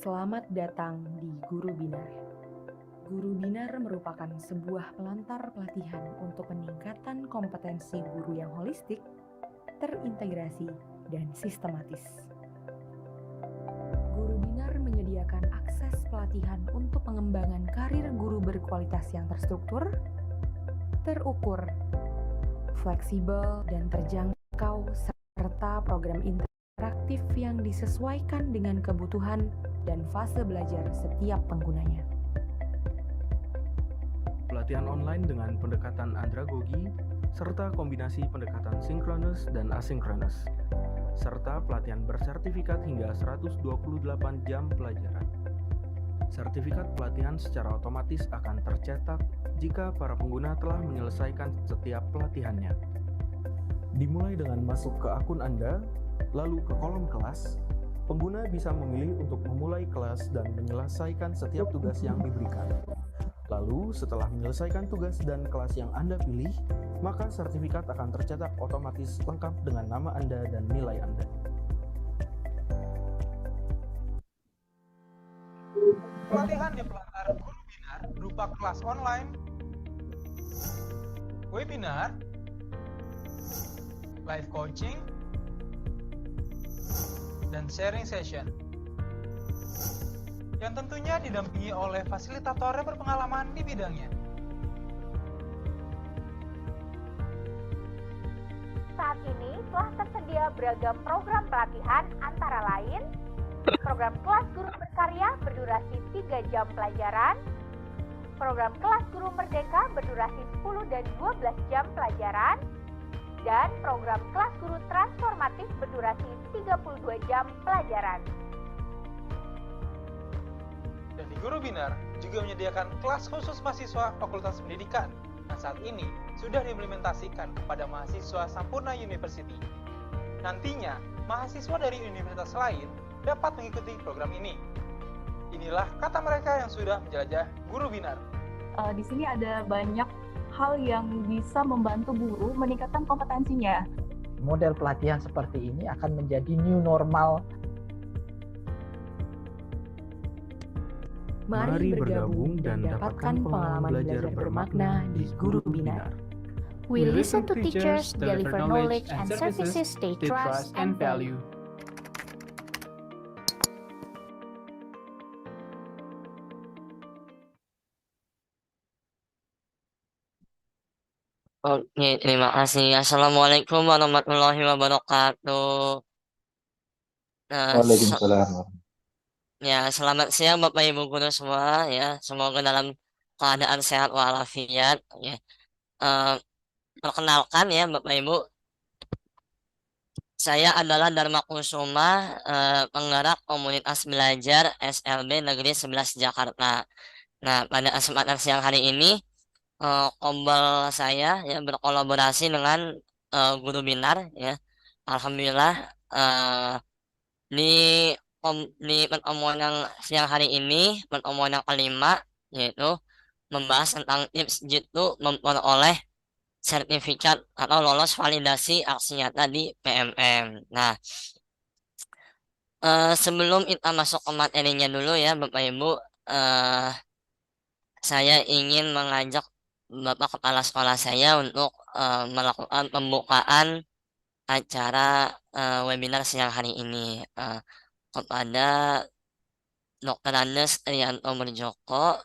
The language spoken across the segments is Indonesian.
Selamat datang di Guru Binar. Guru Binar merupakan sebuah pelantar pelatihan untuk peningkatan kompetensi guru yang holistik, terintegrasi, dan sistematis. Guru Binar menyediakan akses pelatihan untuk pengembangan karir guru berkualitas yang terstruktur, terukur, fleksibel, dan terjangkau, serta program interaktif yang disesuaikan dengan kebutuhan dan fase belajar setiap penggunanya. Pelatihan online dengan pendekatan andragogi, serta kombinasi pendekatan sinkronus dan asinkronus, serta pelatihan bersertifikat hingga 128 jam pelajaran. Sertifikat pelatihan secara otomatis akan tercetak jika para pengguna telah menyelesaikan setiap pelatihannya. Dimulai dengan masuk ke akun Anda, lalu ke kolom kelas. Pengguna bisa memilih untuk memulai kelas dan menyelesaikan setiap tugas yang diberikan. Lalu, setelah menyelesaikan tugas dan kelas yang Anda pilih, maka sertifikat akan tercetak otomatis lengkap dengan nama Anda dan nilai Anda. Pelatihan di pelantar Guru Binar berupa kelas online, webinar, live coaching, dan sharing session yang tentunya didampingi oleh fasilitator yang berpengalaman di bidangnya. Saat ini telah tersedia beragam program pelatihan antara lain program kelas guru berkarya berdurasi 3 jam pelajaran, program kelas guru merdeka berdurasi 10 dan 12 jam pelajaran, dan program kelas guru transformatif berdurasi 32 jam pelajaran. Dan di Guru Binar juga menyediakan kelas khusus mahasiswa Fakultas Pendidikan yang saat ini sudah diimplementasikan kepada mahasiswa Sampurna University. Nantinya, mahasiswa dari universitas lain dapat mengikuti program ini. Inilah kata mereka yang sudah menjelajah Guru Binar. Di sini ada banyak hal yang bisa membantu guru meningkatkan kompetensinya. Model pelatihan seperti ini akan menjadi new normal. Mari bergabung dan dapatkan pengalaman belajar bermakna di Guru Binar. We listen to teachers, deliver knowledge and services they trust and value. Oke, terima kasih. Assalamualaikum warahmatullahi wabarakatuh. Waalaikumsalam. Ya, selamat siang Bapak Ibu guru semua ya. Semoga dalam keadaan sehat walafiat ya. Perkenalkan ya Bapak Ibu, saya adalah Dharma Kusuma, penggerak komunitas belajar SLB Negeri 11 Jakarta. Nah, pada kesempatan siang hari ini Kombel saya ya berkolaborasi dengan Guru Binar ya. Alhamdulillah di pertemuan yang siang hari ini, pertemuan yang kelima, yaitu membahas tentang tips jitu memperoleh sertifikat atau lolos validasi aksi nyata di PMM. Nah, sebelum kita masuk ke materinya dulu ya Bapak Ibu, saya ingin mengajak Bapak Kepala Sekolah saya untuk melakukan pembukaan acara webinar siang hari ini kepada Dr. Andes Trianto Murjoko.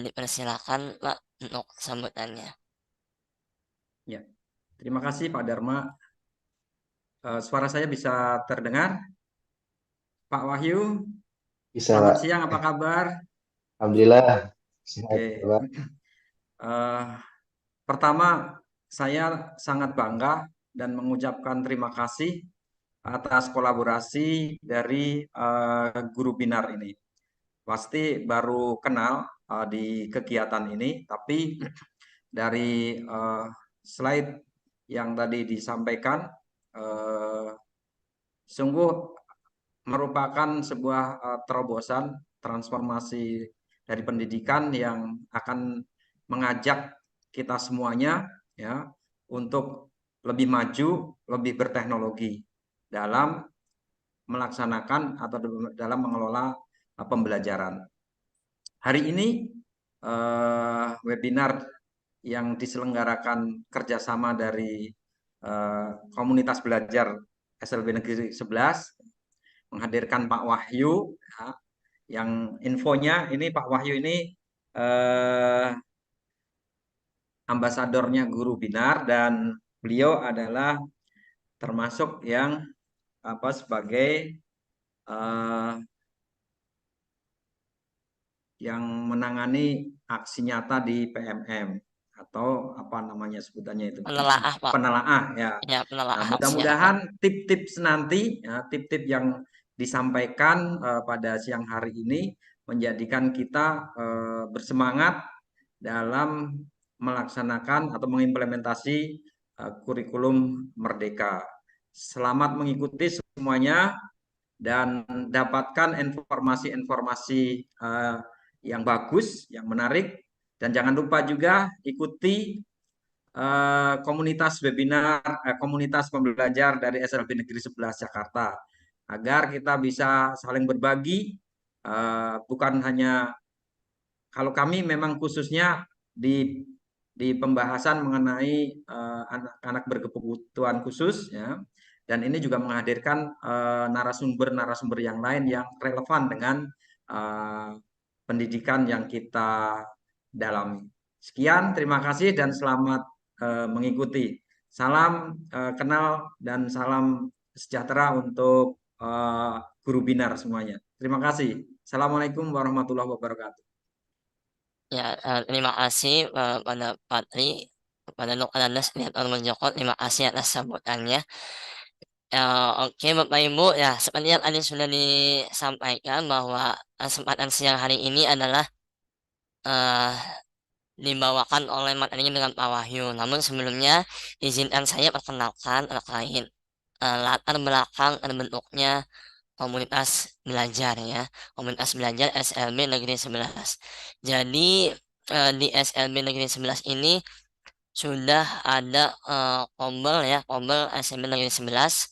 Dipersilakan Pak untuk sambutannya. Ya, terima kasih Pak Dharma. Suara saya bisa terdengar? Pak Wahyu, Bisa, selamat Pak. siang, apa kabar? Alhamdulillah. Oke. Pertama, saya sangat bangga dan mengucapkan terima kasih atas kolaborasi dari Guru Binar ini. Pasti baru kenal di kegiatan ini, tapi dari slide yang tadi disampaikan sungguh merupakan sebuah terobosan transformasi dari pendidikan yang akan mengajak kita semuanya ya untuk lebih maju, lebih berteknologi dalam melaksanakan atau dalam mengelola pembelajaran. Hari ini webinar yang diselenggarakan kerjasama dari komunitas belajar SLB Negeri 11 menghadirkan Pak Wahyu, ya, yang infonya ini Pak Wahyu ini ambasadornya Guru Binar dan beliau adalah termasuk yang sebagai yang menangani aksi nyata di PMM atau apa namanya sebutannya itu Penelaah, Pak. penelaah ya. Ya, penelaah. Nah, mudah-mudahan tips-tips nanti ya, tip-tip yang disampaikan pada siang hari ini menjadikan kita bersemangat dalam melaksanakan atau mengimplementasi kurikulum Merdeka. Selamat mengikuti semuanya dan dapatkan informasi-informasi yang bagus, yang menarik, dan jangan lupa juga ikuti komunitas webinar, komunitas pembelajar dari SLB Negeri 11 Jakarta, agar kita bisa saling berbagi, bukan hanya, kalau kami memang khususnya di pembahasan mengenai anak-anak berkebutuhan khusus, ya, dan ini juga menghadirkan narasumber-narasumber yang lain yang relevan dengan pendidikan yang kita dalami. Sekian, terima kasih dan selamat mengikuti. Salam kenal dan salam sejahtera untuk Guru Binar semuanya. Terima kasih. Assalamualaikum warahmatullahi wabarakatuh. Ya, terima kasih pada Patri, kepada Nuk Anandas dan Joko. Terima kasih atas sambutannya. Oke, Bapak Ibu, ya seperti yang tadi sudah disampaikan bahwa kesempatan siang hari ini adalah dibawakan oleh materinya dengan Pak Wahyu. Namun sebelumnya izinkan saya perkenalkan terkait latar belakang terbentuknya komunitas belajar, ya, komunitas belajar SLB Negeri 11. Jadi di SLB Negeri 11 ini sudah ada Kombel, ya, Kombel SLB Negeri 11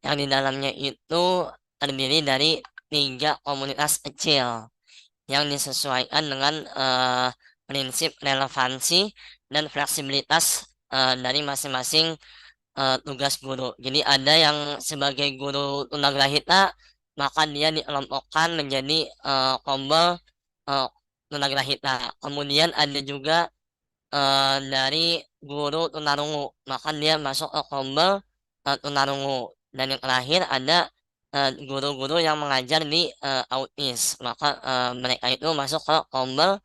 yang di dalamnya itu terdiri dari 3 komunitas kecil yang disesuaikan dengan prinsip relevansi dan fleksibilitas dari masing-masing tugas guru. Jadi ada yang sebagai guru tunagrahita, maka dia dikelompokkan menjadi Kombel tunagrahita. Kemudian ada juga dari guru tunarungu, maka dia masuk ke Kombel tunarungu. Dan yang terakhir ada guru-guru yang mengajar di autis, maka mereka itu masuk ke Kombel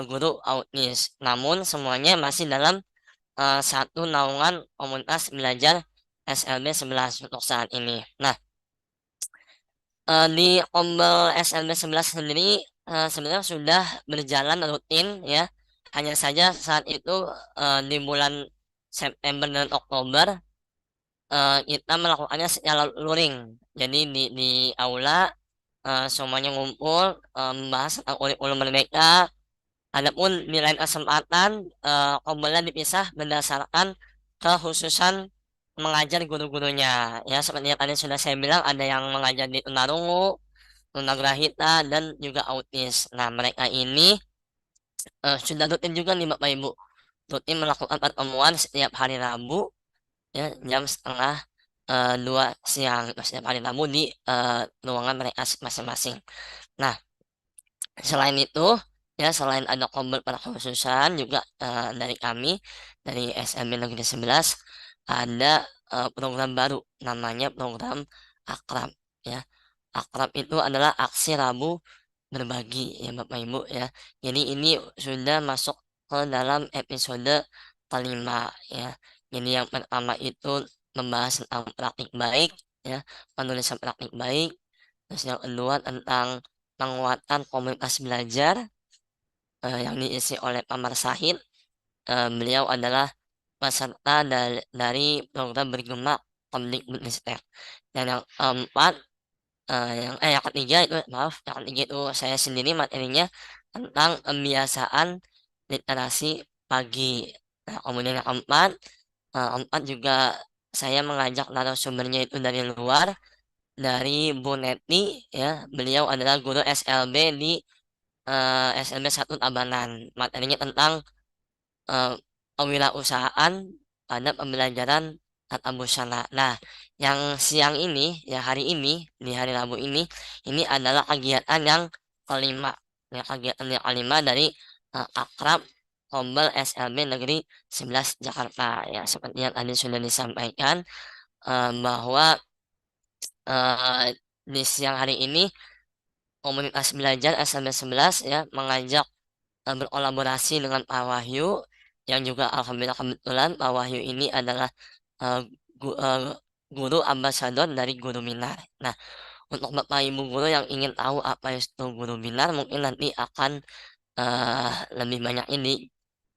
guru autis. Namun semuanya masih dalam satu naungan komunitas belajar SLB 11 untuk saat ini. Nah, di Kombel SLB 11 sendiri sebenarnya sudah berjalan rutin, ya. Hanya saja saat itu di bulan September dan Oktober kita melakukannya secara luring. Jadi di aula semuanya ngumpul membahas tentang kurikulum Merdeka. Adapun di lain kesempatan Kombelnya dipisah berdasarkan kekhususan mengajar guru-gurunya. Ya, seperti yang tadi sudah saya bilang, ada yang mengajar di tunarungu, tunagrahita, dan juga autis. Nah, mereka ini sudah rutin juga nih Bapak Ibu, rutin melakukan pertemuan setiap hari Rabu, ya, jam setengah 2 siang setiap hari Rabu di ruangan mereka masing-masing. Nah, selain itu, ya, selain ada Kombel perkhususan juga dari kami dari SLB Negeri 11 ada program baru namanya program Akrab, ya. Akrab itu adalah aksi Rabu berbagi, ya Bapak Ibu, ya. Jadi ini sudah masuk ke dalam episode kelima, ya. Jadi yang pertama itu membahas tentang praktik baik, ya, penulisan praktik baik. Terus yang kedua tentang penguatan komunitas belajar yang diisi oleh Pak Marsahid. Beliau adalah peserta dari program bergema Kemdikbudristek. Dan yang keempat yang ketiga itu, maaf, yang ketiga itu saya sendiri materinya tentang pembiasaan literasi pagi. Nah, kemudian yang keempat juga saya mengajak narasumbernya itu dari luar, dari Bu Neti ya. Beliau adalah guru SLB di SLB 1 Tabanan. Materinya tentang kewirausahaan pada pembelajaran tata busana. Nah, yang siang ini, ya hari ini, di hari Rabu ini adalah kegiatan yang kelima. Ya, kegiatan yang kelima dari Akrab Kombel SLB Negeri 11 Jakarta. Ya, seperti yang tadi sudah disampaikan bahwa di siang hari ini komunitas belajar SLB 11 ya mengajak berkolaborasi dengan Pak Wahyu yang juga alhamdulillah kebetulan Pak Wahyu ini adalah eh, guru ambasador dari Guru Minar. Nah, untuk Bapak Ibu guru yang ingin tahu apa itu Guru Minar mungkin nanti akan lebih banyak ini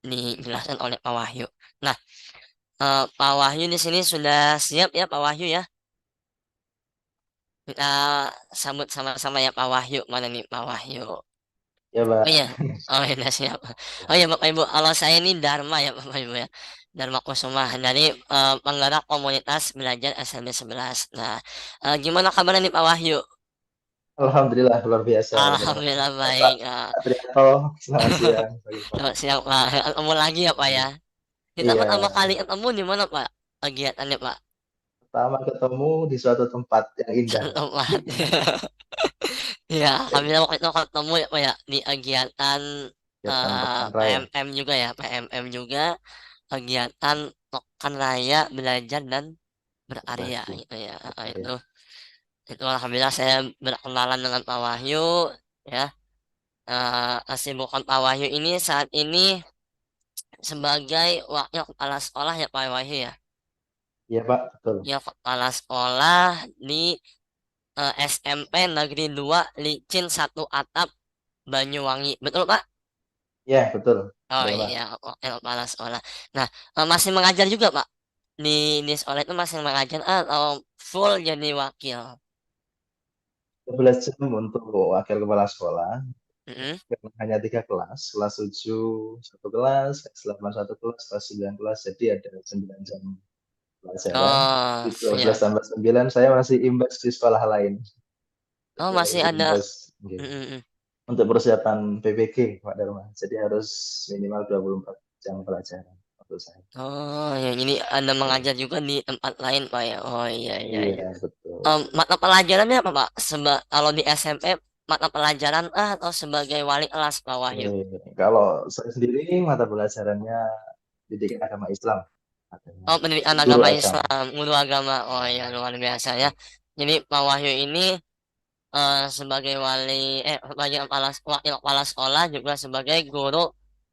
dijelaskan oleh Pak Wahyu. Nah, Pak Wahyu di sini sudah siap ya Pak Wahyu ya. Kita sambut sama-sama ya Pak Wahyu. Mana nih Pak Wahyu? Ya, Pak. Oh iya, oh iya siap. Oh iya Bapak Ibu, kalau saya ini Dharma ya Bapak Ibu ya. Dharma Kusuma dari penggerak komunitas belajar SLB 11. Nah, gimana kabarnya nih Pak Wahyu? Alhamdulillah luar biasa. Alhamdulillah Pak baik. Trianto, selamat siang. Selamat siang Pak. Ketemu lagi ya Pak ya. Kita Iya, pertama kali ketemu di mana Pak? Kegiatannya Pak? pertama ketemu di suatu tempat yang indah, Pak. Tempat. Ya, alhamdulillah waktu itu ketemu ya Pak ya di kegiatan Kegiatan Pekan Raya. PMM juga ya, PMM juga kegiatan Pekan Raya Belajar dan Berkarya Berbagi. gitu ya. Iya. Itu alhamdulillah saya berkenalan dengan Pak Wahyu ya. Kesibukan Pak Wahyu ini saat ini sebagai wakil kepala sekolah ya Pak Wahyu ya. Iya, Pak, betul. Ya kepala sekolah di SMP Negeri 2 Licin 1 Atap Banyuwangi. Betul Pak? Iya, betul. Oh Betul, Pak. iya, wakil kepala sekolah. Nah, masih mengajar juga Pak? Di sekolah itu masih mengajar atau full jadi wakil? 11 jam untuk wakil kepala sekolah. Mm-mm. Karena hanya 3 kelas, kelas 7 satu kelas, kelas 8 satu kelas, kelas 9 kelas, jadi ada 9 jam pelajaran. Oh, Di 12 ya. tambah 9 saya masih imbas di sekolah lain. Oh, Jadi masih harus ada. imbas, gitu. Untuk persiapan PPG, Pak Dharma. Jadi harus minimal 24 jam pelajaran untuk saya. Oh, ya ini Anda mengajar juga di tempat lain, Pak ya. Oh, iya, iya, iya. Iya, betul. Mata pelajarannya apa, Pak? Kalau di SMP, mata pelajaran atau sebagai wali kelas, Pak Wahyu? Kalau saya sendiri mata pelajarannya pendidikan agama Islam. Oh, pendidikan Guru agama agama. Islam, guru agama. Oh, ya, luar biasa ya. Jadi Pak Wahyu ini sebagai sebagai wakil kepala sekolah juga sebagai guru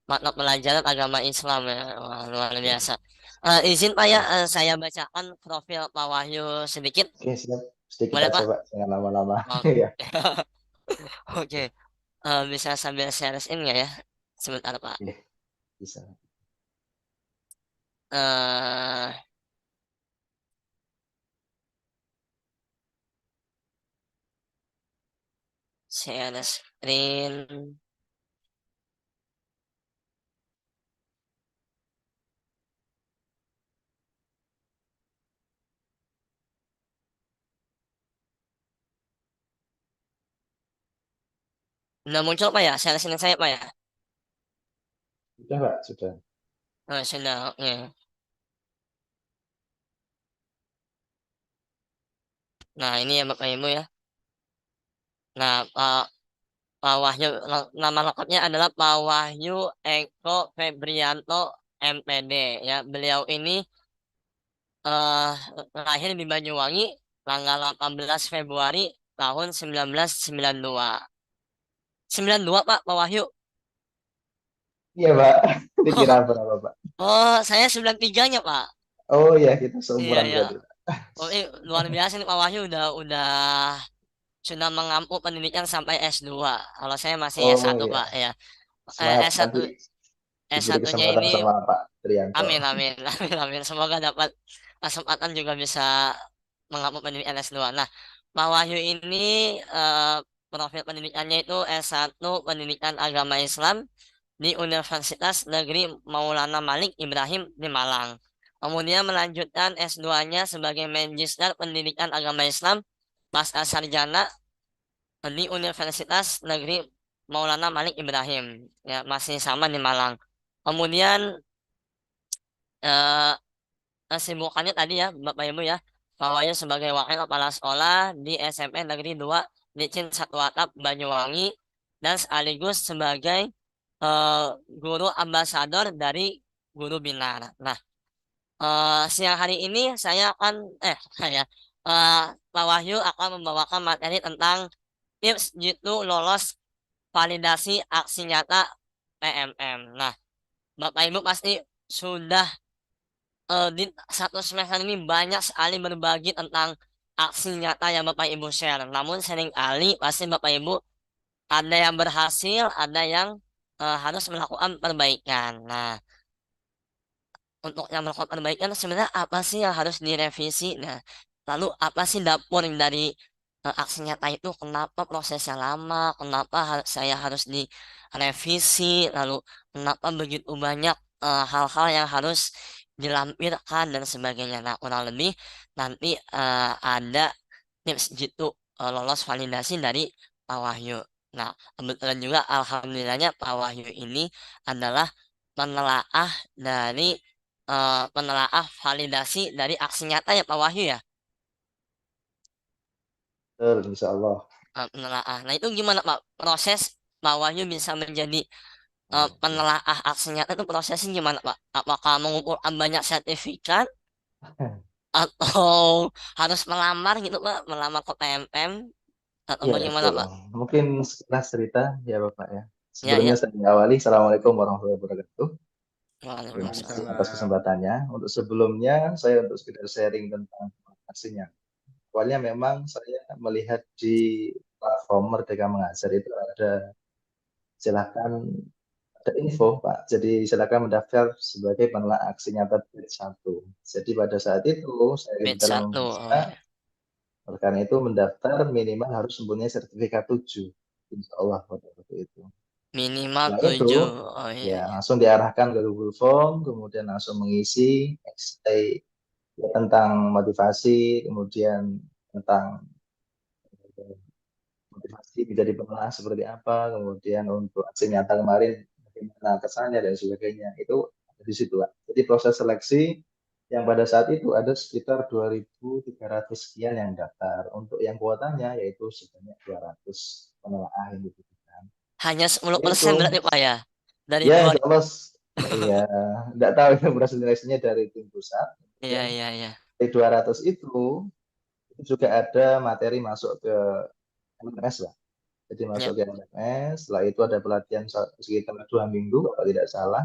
mata pelajaran agama Islam ya. Wah, luar biasa. Izin Pak ya, saya bacakan profil Pak Wahyu sedikit. Oke, siap. Sedikit Boleh, aja, Pak? Pak. Jangan lama-lama. Oh. Ya. Oke. Bisa sambil share-in nggak ya? Sebentar, Pak. Oke, bisa. Eh share screen. Udah muncul Pak ya? Share screen saya Pak ya? Sudah, Pak. Sudah. Oh, sudah. Oke. Nah, ini ya Bapak Ibu ya. Nah, Pak Wahyu, nama lengkapnya adalah Pak Wahyu Eko Febrianto MPD ya. Beliau ini eh lahir di Banyuwangi tanggal 18 Februari tahun 1992. 92 Pak Wahyu. Iya, Pak. Dikira berapa, Pak? Oh, saya 93-nya Pak. Oh iya, kita Iya, seumuran iya. berarti, Pak. Oh, luar biasa nih Pak Wahyu udah sudah mengampu pendidikan sampai S2. Kalau saya masih Oh S1 iya. Pak ya. Semangat S1 nanti diberi S1-nya kesempatan ini sama Pak Trianto. amin amin amin amin. Semoga dapat kesempatan juga bisa mengampu pendidikan S2. Nah, Pak Wahyu ini profil pendidikannya itu S1 Pendidikan Agama Islam di Universitas Negeri Maulana Malik Ibrahim di Malang. Kemudian melanjutkan S2-nya sebagai Magister Pendidikan Agama Islam pasca sarjana di Universitas Negeri Maulana Malik Ibrahim, ya masih sama di Malang. Kemudian eh kesibukannya tadi ya Bapak Ibu ya, bahwanya sebagai wakil kepala sekolah di SMP Negeri 2 Licin Satu Atap Banyuwangi, dan sekaligus sebagai eh, guru ambasador dari Guru Binar. Nah, siang hari ini saya akan saya eh, Pak Wahyu akan membawakan materi tentang tips jitu lolos validasi aksi nyata PMM. Nah, Bapak Ibu pasti sudah di satu semester ini banyak sekali berbagi tentang aksi nyata yang Bapak Ibu share. Namun seringkali pasti Bapak Ibu ada yang berhasil, ada yang harus melakukan perbaikan. Nah, untuk yang melakukan perbaikan sebenarnya apa sih yang harus direvisi? Nah, lalu apa sih dapur dari aksi nyata itu? Kenapa prosesnya lama? Kenapa saya harus direvisi? Lalu kenapa begitu banyak hal-hal yang harus dilampirkan dan sebagainya? Nah, kurang lebih nanti ada tips gitu lolos validasi dari Pak Wahyu. Nah, kebetulan juga alhamdulillahnya Pak Wahyu ini adalah penelaah dari penelaah validasi dari aksi nyata ya Pak Wahyu ya. Betul, insya Allah. Penelaah. Nah itu gimana Pak proses Pak Wahyu bisa menjadi penelaah aksi nyata itu prosesnya gimana Pak? Apakah mengumpulkan banyak sertifikat atau harus melamar gitu Pak, melamar ke PMM atau Iya, bagaimana betul. Pak? Mungkin sekilas cerita ya Bapak ya. Ya Sebelumnya ya. saya awali. Assalamualaikum warahmatullahi wabarakatuh. Terima kasih Waalaikumsalam. atas kesempatannya. Untuk sebelumnya, saya untuk sekedar sharing tentang aksinya. Awalnya memang saya melihat di platform Merdeka Mengajar itu ada, silakan, ada info Pak. Jadi silakan mendaftar sebagai penelaah aksi nyata batch 1. Jadi pada saat itu saya Batch dalam 1. Oh, membaca, ya. oleh karena itu mendaftar minimal harus mempunyai sertifikat 7. Insya Allah pada waktu itu. Minimal Setelah itu 7. Oh iya, ya iya. langsung diarahkan ke Google Form, kemudian langsung mengisi essay ya, tentang motivasi, kemudian tentang motivasi menjadi penelaah seperti apa, kemudian untuk aksi nyata kemarin bagaimana kesannya dan sebagainya. Itu ada di situ, Pak. Jadi proses seleksi yang pada saat itu ada sekitar 2.300 sekian yang daftar. Untuk yang kuotanya yaitu sebanyak 200 penelaah yang dibutuhkan. Hanya 10% Itu berarti Pak ya. Dari ya 2. insya Allah, iya, enggak tahu ya proses seleksinya dari tim pusat. Iya, Kemudian iya, iya. dari 200 itu juga ada materi masuk ke LMS lah. Jadi masuk Ya. ke LMS, setelah itu ada pelatihan sekitar 2 minggu kalau tidak salah.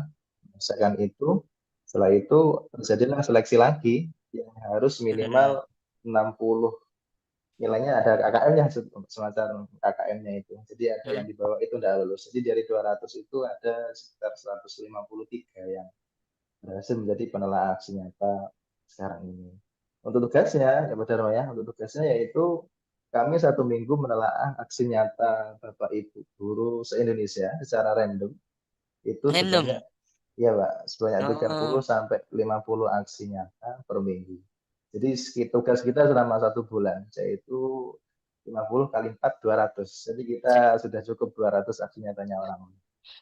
Misalkan itu, setelah itu terjadilah seleksi lagi yang harus Hmm. minimal 60 nilainya, ada KKM-nya, semacam KKM-nya itu. Jadi ada yang Hmm. di bawah itu tidak lulus. Jadi dari 200 itu ada sekitar 153 yang berhasil menjadi penelaah aksi nyata sekarang ini. Untuk tugasnya, ya Pak Darmo ya, untuk tugasnya yaitu kami 1 minggu menelaah aksi nyata Bapak Ibu guru se-Indonesia secara random. Itu sebanyak, Random. ya Pak, sebanyak 30 Oh, sampai 50 aksi nyata per minggu. Jadi tugas kita selama 1 bulan, yaitu 50 kali 4, 200. Jadi kita sudah cukup 200 aksi nyatanya orang.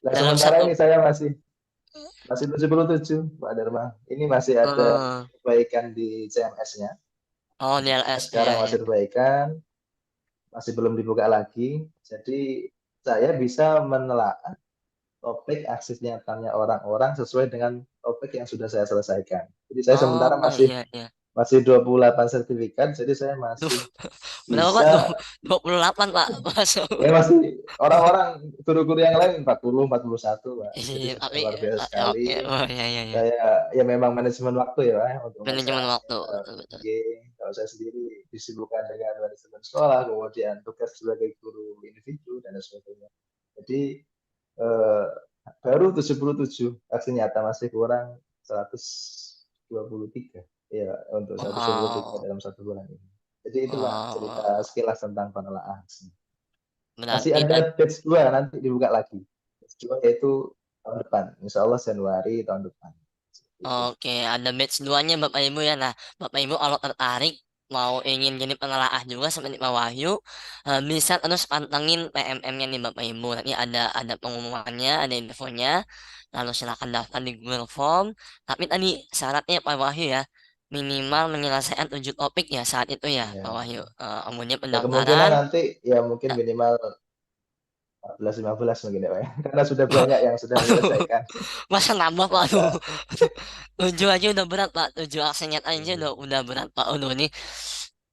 Nah, dalam sementara satu. ini saya masih 77, Pak Dharma. Ini masih ada Oh, perbaikan di CMS-nya. oh DLS. Iya, Sekarang iya. masih perbaikan, masih belum dibuka lagi. Jadi saya bisa menelaah topik aksi nyatanya orang-orang sesuai dengan topik yang sudah saya selesaikan. Jadi saya sementara Oh, masih iya, iya. masih 28 sertifikat, jadi saya Duh, masih berapa Pak? bisa, 28 Pak. Masuk. ya masih, orang-orang guru-guru yang lain 40, 41, Pak. Jadi Iya, sudah tapi luar biasa oke. sekali. Oh, iya, iya, iya. Saya ya memang manajemen waktu ya Pak, untuk Manajemen masa waktu. Betul, betul. kalau saya sendiri disibukkan dengan manajemen sekolah, kemudian tugas sebagai guru individu dan sebagainya. Jadi eh, baru 77 aksi nyata, masih kurang 123 ya untuk 123 Oh, dalam 1 bulan ini. Jadi itu Pak cerita oh. sekilas tentang penelaah aksi. Masih Berarti ada batch 2 nanti dibuka lagi. Batch 2 yaitu tahun depan, insya Allah Januari tahun depan. Itu. oke, ada batch 2-nya Bapak Ibu ya. Nah, Bapak Ibu kalau tertarik mau ingin jadi penelaah juga seperti Pak Wahyu, bisa terus pantengin PMM-nya nih Bapak Ibu. Nanti ada pengumumannya, ada infonya. Lalu silakan daftar di Google Form. Tapi tadi syaratnya Pak Wahyu ya, minimal menyelesaikan 7 topik ya saat itu ya Ya. Pak Wahyu. Kemudian Ya kemungkinan pendaftaran. nanti ya mungkin minimal 14-15 mungkin ya Pak ya. Karena sudah banyak yang sudah Aduh, menyelesaikan. masa nambah Pak? Masa Aduh, 7 aja udah berat Pak. 7 aksi nyata aja udah berat Pak. Aduh ini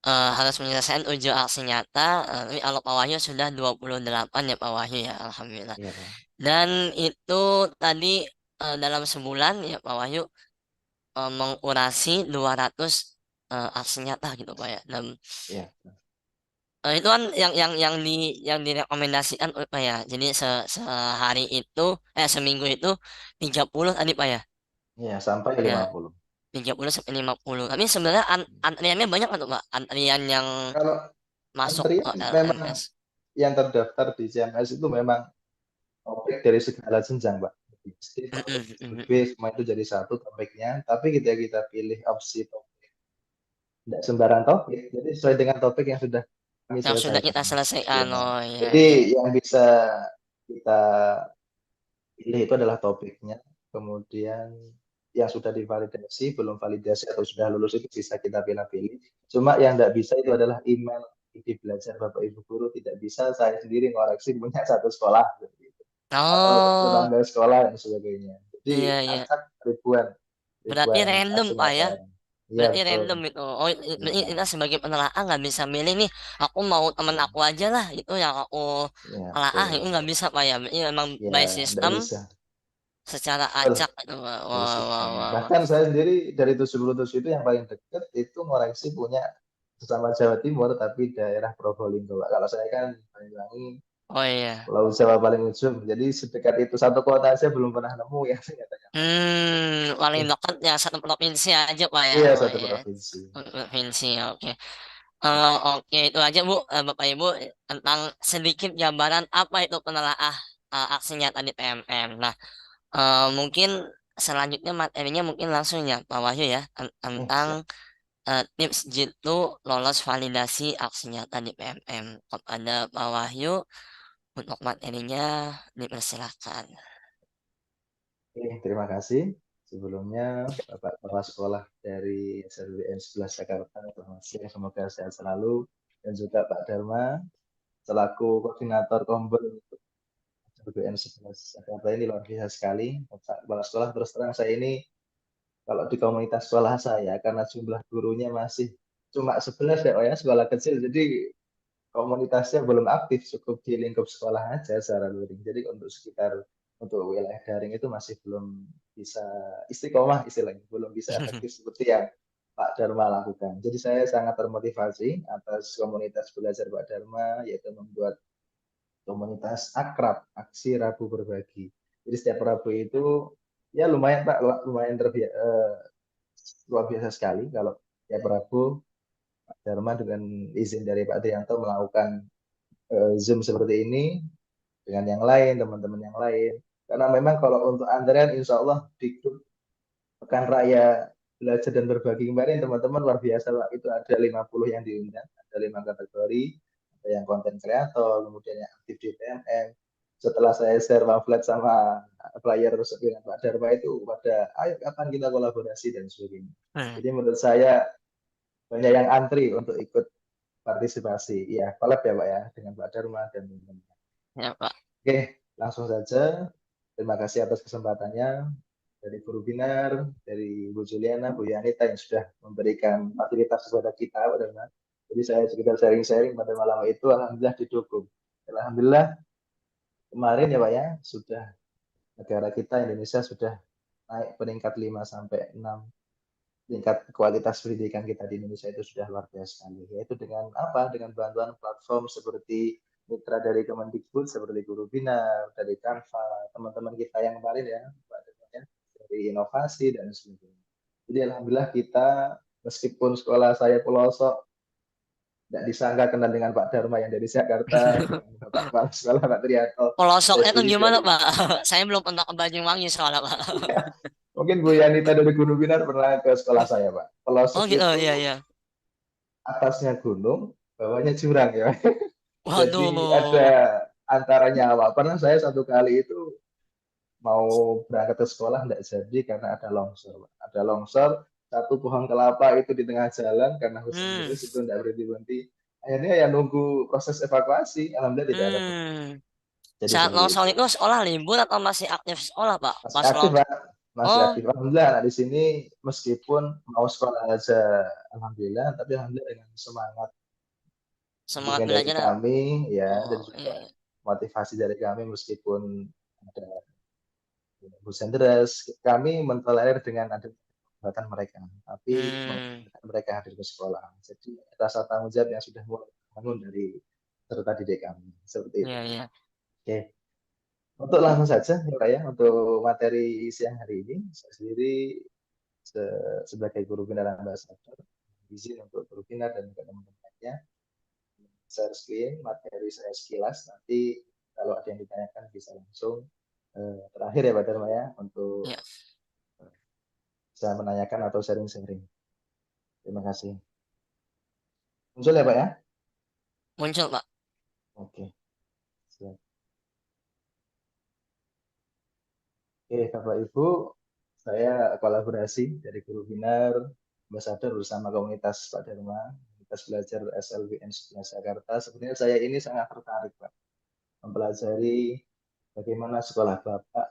harus menyelesaikan 7 aksi nyata. Tapi kalau Pak Wahyu sudah 28 ya Pak Wahyu ya, Alhamdulillah. Iya, Pak. Dan itu tadi dalam sebulan ya Pak Wahyu mengurasi 200 aksi nyata gitu Pak ya. Dan Iya. itu kan yang direkomendasikan Pak ya. Jadi sehari itu seminggu itu 30 tadi Pak ya. Iya, sampai Ya, 50. 30 sampai 50. Tapi sebenarnya antriannya banyak kan tuh, Pak? Antrian yang Kalau masuk antrian memang LMS. yang terdaftar di CMS itu memang topik dari segala jenjang, Pak. Jadi topik B semua itu jadi satu topiknya, tapi ketika kita pilih opsi topik, tidak sembarang topik, jadi sesuai dengan topik yang sudah kami Yang sudah selesaikan. kita selesaikan. Ya. Oh iya, Jadi iya. yang bisa kita pilih itu adalah topiknya, kemudian yang sudah divalidasi, belum validasi atau sudah lulus itu bisa kita pilih-pilih. Cuma yang tidak bisa itu adalah email ID belajar Bapak Ibu guru, tidak bisa saya sendiri ngoreksi punya satu sekolah gitu. Atau Oh, tetangga sekolah dan sebagainya. iya, Jadi iya. acak ribuan Berarti random, aksi Pak ya? nyata. Iya Berarti betul. random itu. Oh, Iya. kita sebagai penelaah nggak bisa milih nih. Aku mau temen aku aja lah. Itu yang aku Iya telaah. betul. Itu nggak bisa, Pak ya? Ini memang Ya by tidak system bisa. secara Betul. acak. Itu, Pak. Dari Wah, wah, sistem. wah, wah. Bahkan saya sendiri dari 70 itu yang paling dekat itu ngoreksi punya sesama Jawa Timur tapi daerah Probolinggo, Pak. Kalau saya kan Banyuwangi, Oh iya. Pulau Jawa paling ujung. Jadi sedekat itu satu kota saya belum pernah nemu yang ternyata. Paling dekat ya satu provinsi aja Pak ya. Iya Oh satu ya, provinsi. provinsi. Oke. Oke itu aja Bu, Bapak Ibu tentang sedikit gambaran apa itu penelaah aksi nyata di PMM. Nah, mungkin selanjutnya materinya mungkin langsung ya Pak Wahyu ya tentang Siap. tips jitu lolos validasi aksi nyata di PMM. Kepada Pak Wahyu untuk materinya dipersilakan. Oke, terima kasih. Sebelumnya Bapak Kepala Sekolah dari SLBN 11 Jakarta, selamat siang, semoga sehat selalu. Dan juga Pak Dharma, selaku koordinator Kombel untuk SLBN 11 Jakarta ini luar biasa sekali. Bapak Kepala Sekolah, terus terang saya ini, kalau di komunitas sekolah saya, karena jumlah gurunya masih cuma 11 ya, sekolah kecil, jadi komunitasnya belum aktif, cukup di lingkup sekolah aja secara luring. Jadi untuk wilayah daring itu masih belum bisa istiqomah istilahnya, belum bisa efektif seperti yang Pak Dharma lakukan. Jadi saya sangat termotivasi atas komunitas belajar Pak Dharma, yaitu membuat komunitas akrab, aksi Rabu berbagi. Jadi setiap Rabu itu ya lumayan Pak, lumayan luar biasa sekali kalau setiap Rabu Pak Dharma dengan izin dari Pak Trianto melakukan Zoom seperti ini dengan yang lain, teman-teman yang lain. Karena memang kalau untuk antrean, insya Allah di grup Pekan Raya Belajar dan Berbagi kemarin, teman-teman luar biasa, Pak. Itu ada 50 yang diundang, ada 5 kategori, ada yang konten kreator, kemudian yang aktif di PMM. Setelah saya share pamflet sama flyer dengan Pak Dharma itu, pada ayo kapan kita kolaborasi dan sebagainya. Jadi menurut saya banyak yang antri untuk ikut partisipasi. Ya, collab ya Pak ya, dengan Pak Dharma dan teman-teman. Ya Pak. Oke, langsung saja. Terima kasih atas kesempatannya dari Guru Binar, dari Bu Juliana, Bu Yanita yang sudah memberikan fasilitas kepada kita, Pak Dharma. Jadi saya sekitar sharing-sharing pada malam itu, alhamdulillah didukung. Alhamdulillah kemarin ya Pak ya, sudah negara kita Indonesia sudah naik peringkat 5 sampai 6. Tingkat kualitas pendidikan kita di Indonesia itu sudah luar biasa sekali. Yaitu dengan apa? Dengan bantuan platform seperti mitra dari Kemendikbud, seperti Guru Bina, dari Canva, teman-teman kita yang kemarin ya, dari inovasi dan sebagainya. Jadi alhamdulillah kita, meskipun sekolah saya pelosok, tidak disangka kenal dengan Pak Dharma yang dari Jakarta, dengan Bapak Kepala Sekolah Pak Trianto. Pelosoknya tuh gimana Pak? Saya belum pernah ke Banyuwangi soalnya Pak. Mungkin Bu Yanita dari Guru Binar pernah ke sekolah saya Pak. Pelosok Oh gitu, itu iya. atasnya gunung, bawahnya jurang ya. Jadi ada Waduh. antara nyawa. Pernah saya satu kali itu mau berangkat ke sekolah tidak jadi karena ada longsor. Ada longsor, satu pohon kelapa itu di tengah jalan karena hujan Hmm. deras itu tidak berhenti-berhenti. Akhirnya ya nunggu proses evakuasi, alhamdulillah tidak ada. Jadi Saat seperti longsor itu. itu sekolah libur atau masih aktif sekolah, Pak? Masih Pas aktif, Pak. Masih Oh, aktif. Alhamdulillah anak di sini meskipun mau sekolah aja, alhamdulillah, tapi alhamdulillah dengan semangat semangat bimbingan dari belajar. kami ya dan Oh, juga iya, iya. motivasi dari kami meskipun ada hujan deras, kami mentolerir dengan ada kegiatan mereka, tapi Hmm, mengizinkan mereka hadir ke sekolah. Jadi rasa tanggung jawab yang sudah mulai dibangun dari peserta didik kami seperti itu. iya, iya. Oke, untuk langsung saja ya Pak ya untuk materi siang hari ini saya sendiri sebagai guru bina ambassador izin untuk guru bina dan teman-teman lainnya share screen materi saya sekilas nanti kalau ada yang ditanyakan bisa langsung terakhir ya Pak Dharma ya untuk Iya. bisa menanyakan atau sharing-sharing. Terima kasih. Muncul ya Pak ya? Muncul, Pak. Oke, siap. Oke, Bapak Ibu, saya kolaborasi dari Guru Binar, Ambassador bersama komunitas Pak Dharma, komunitas belajar SLBN 11 Jakarta. Sebenarnya saya ini sangat tertarik Pak, mempelajari bagaimana sekolah Bapak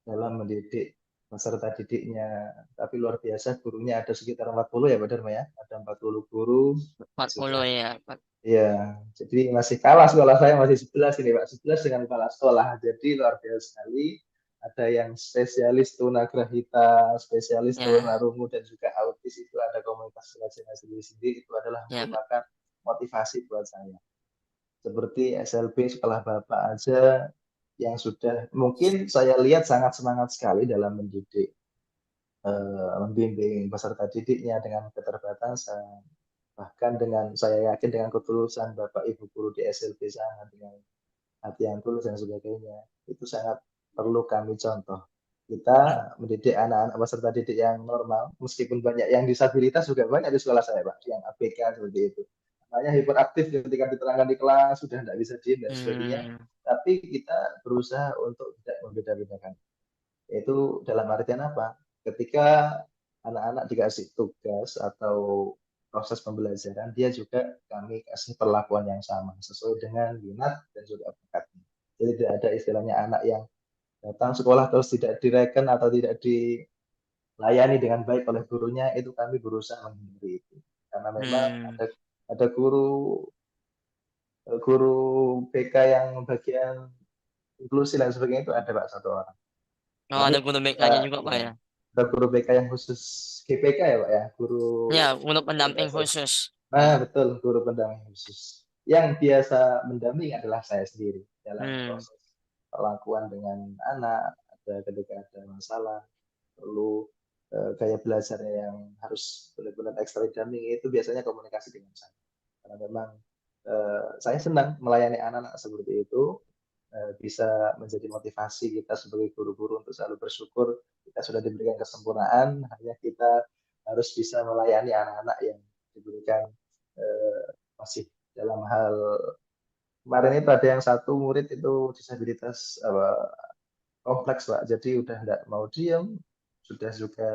dalam mendidik peserta didiknya. Tapi luar biasa gurunya ada sekitar 40 ya Pak Dharma ya, ada 40 guru. 40 Sudah. ya. Iya, jadi masih kalah sekolah saya masih 11 ini Pak, 11 dengan kepala sekolah. Jadi luar biasa sekali. Ada yang spesialis tunagrahita, spesialis Ya, tunarungu dan juga autis itu ada komunitas belajar sendiri-sendiri itu adalah ya, merupakan motivasi buat saya. Seperti SLB sekolah Bapak aja yang sudah mungkin saya lihat sangat semangat sekali dalam mendidik, membimbing peserta didiknya dengan keterbatasan, bahkan dengan saya yakin dengan ketulusan Bapak Ibu guru di SLB sana dengan hati yang tulus dan sebagainya itu sangat perlu kami contoh. Kita mendidik anak-anak peserta didik yang normal, meskipun banyak yang disabilitas juga banyak di sekolah saya Pak, yang ABK seperti itu. Anaknya hiperaktif ketika diterangkan di kelas sudah tidak bisa diem dan sebagainya. hmm, Tapi kita berusaha untuk tidak membeda-bedakan. Itu dalam artian apa? Ketika anak-anak dikasih tugas atau proses pembelajaran, dia juga kami kasih perlakuan yang sama sesuai dengan minat dan juga bakatnya. Jadi tidak ada istilahnya anak yang datang sekolah terus tidak direken atau tidak dilayani dengan baik oleh gurunya, itu kami berusaha menghindari itu. Karena memang hmm. ada guru guru BK yang bagian inklusi dan sebagainya itu ada Pak satu orang. Oh, Kami ada guru BK-nya juga, Pak ya, ya. ada guru BK yang khusus GPK ya Pak ya, guru Ya, untuk pendamping PSS. khusus. Nah betul, guru pendamping khusus. Yang biasa mendamping adalah saya sendiri dalam proses perlakuan dengan anak, ada ketika ada masalah, perlu gaya belajarnya yang harus benar-benar ekstra didampingi itu biasanya komunikasi dengan saya. Karena memang saya senang melayani anak-anak seperti itu, bisa menjadi motivasi kita sebagai guru-guru untuk selalu bersyukur kita sudah diberikan kesempurnaan, hanya kita harus bisa melayani anak-anak yang diberikan masih dalam hal kemarin itu ada yang satu murid itu disabilitas kompleks Pak, jadi udah nggak mau diem, sudah juga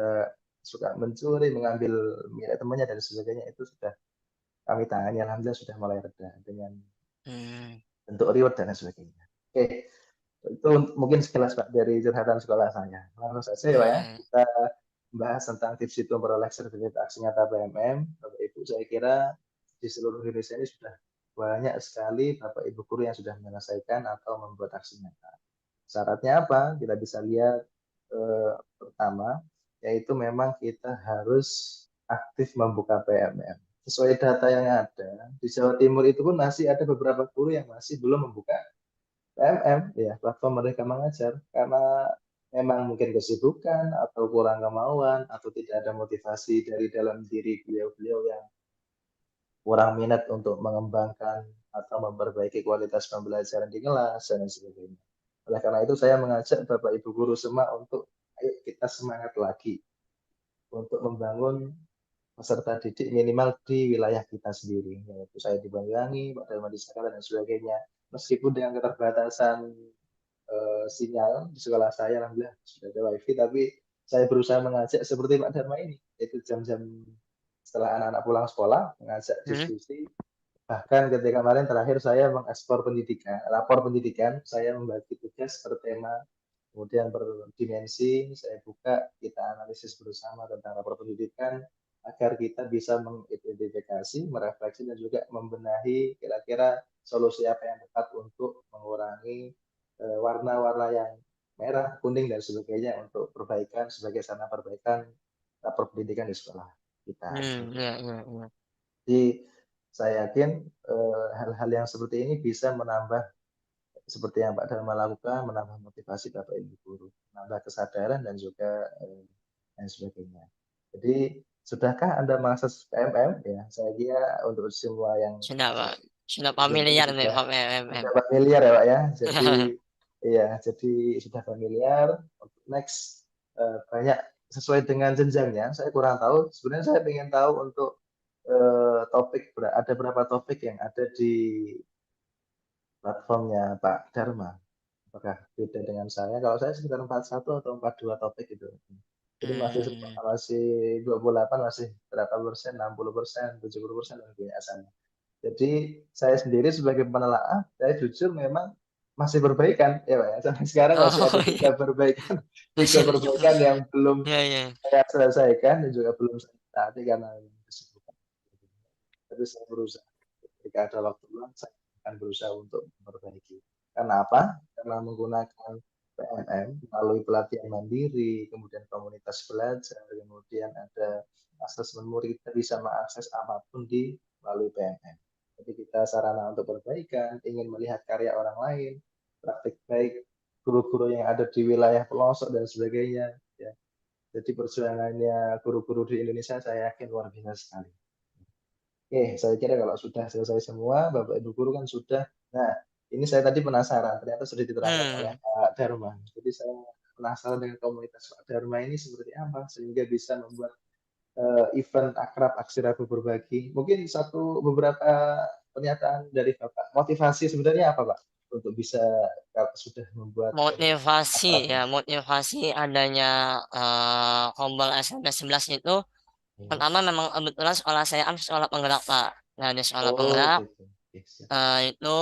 suka mencuri, mengambil milik temannya dan sebagainya itu sudah kami tangani, alhamdulillah sudah mulai reda dengan bentuk reward dan sebagainya. Oke, itu mungkin sekilas Pak dari curhatan sekolah saya. Langsung saja ya Pak ya, kita membahas tentang tips itu memperoleh sertifikat aksi nyata PMM. Bapak Ibu, saya kira di seluruh Indonesia ini sudah banyak sekali Bapak Ibu guru yang sudah menyelesaikan atau membuat aksi nyata. Syaratnya apa? Kita bisa lihat pertama, yaitu memang kita harus aktif membuka PMM. Sesuai data yang ada, di Jawa Timur itu pun masih ada beberapa guru yang masih belum membuka PMM, ya platform Merdeka Mengajar, karena memang mungkin kesibukan atau kurang kemauan atau tidak ada motivasi dari dalam diri beliau-beliau yang kurang minat untuk mengembangkan atau memperbaiki kualitas pembelajaran di kelas dan sebagainya. Oleh karena itu saya mengajak Bapak Ibu guru semua untuk ayo kita semangat lagi untuk membangun peserta didik minimal di wilayah kita sendiri, yaitu saya di Banyuwangi, Pak Dharma di Jakarta, dan sebagainya. Meskipun dengan keterbatasan sinyal di sekolah saya, alhamdulillah sudah ada wifi, tapi saya berusaha mengajak seperti Pak Dharma ini, yaitu jam-jam setelah anak-anak pulang sekolah, mengajak diskusi. Bahkan ketika kemarin terakhir saya mengekspor pendidikan, lapor pendidikan, saya membagi tugas per tema, kemudian per dimensi, saya buka, kita analisis bersama tentang lapor pendidikan, agar kita bisa mengidentifikasi, merefleksi, dan juga membenahi kira-kira solusi apa yang tepat untuk mengurangi warna-warna yang merah, kuning, dan sebagainya untuk perbaikan sebagai sarana perbaikan lapor pendidikan di sekolah kita. Jadi saya yakin hal-hal yang seperti ini bisa menambah, seperti yang Pak Dharma lakukan, menambah motivasi Bapak Ibu guru, menambah kesadaran dan juga dan sebagainya. Jadi sudahkah Anda mengakses PMM? Ya, saya kira untuk semua yang sudah Pak, sudah familiar nih Pak PMM. Sudah familiar ya Pak ya. Jadi iya, jadi sudah familiar. Untuk next banyak sesuai dengan jenjangnya. Saya kurang tahu. Sebenarnya saya ingin tahu untuk topik, ada berapa topik yang ada di platformnya Pak Dharma. Apakah beda dengan saya? Kalau saya sekitar 41 atau 42 topik itu. Jadi masih 28, masih berapa persen, 60%, 70%, dan biasanya. Jadi saya sendiri sebagai penelaah, saya jujur memang masih perbaikan ya Pak ya. Sampai sekarang masih ada tiga perbaikan yang belum saya selesaikan dan juga belum saya taati karena kesibukan. Tapi saya berusaha, ketika ada waktu luang saya akan berusaha untuk memperbaiki. Karena apa? Karena menggunakan PMM melalui pelatihan mandiri, kemudian komunitas belajar, kemudian ada asesmen murid, kita bisa mengakses apapun melalui PMM. Jadi kita sarana untuk perbaikan, ingin melihat karya orang lain, praktik baik guru-guru yang ada di wilayah pelosok dan sebagainya. Ya. Jadi perjuangannya guru-guru di Indonesia saya yakin luar biasa sekali. Oke, saya kira kalau sudah selesai semua, Bapak Ibu guru kan sudah. Nah, ini saya tadi penasaran, ternyata sudah diterangkan oleh Pak Dharma. Jadi saya penasaran dengan komunitas Pak Dharma ini seperti apa, sehingga bisa membuat event akrab aksi ragu berbagi. Mungkin beberapa pernyataan dari Bapak. Motivasi sebenarnya apa Pak? Untuk bisa sudah membuat motivasi adanya Kombal SMP 11 itu pertama memang kebetulan sekolah saya sekolah penggerak Pak. Nah di sekolah penggerak itu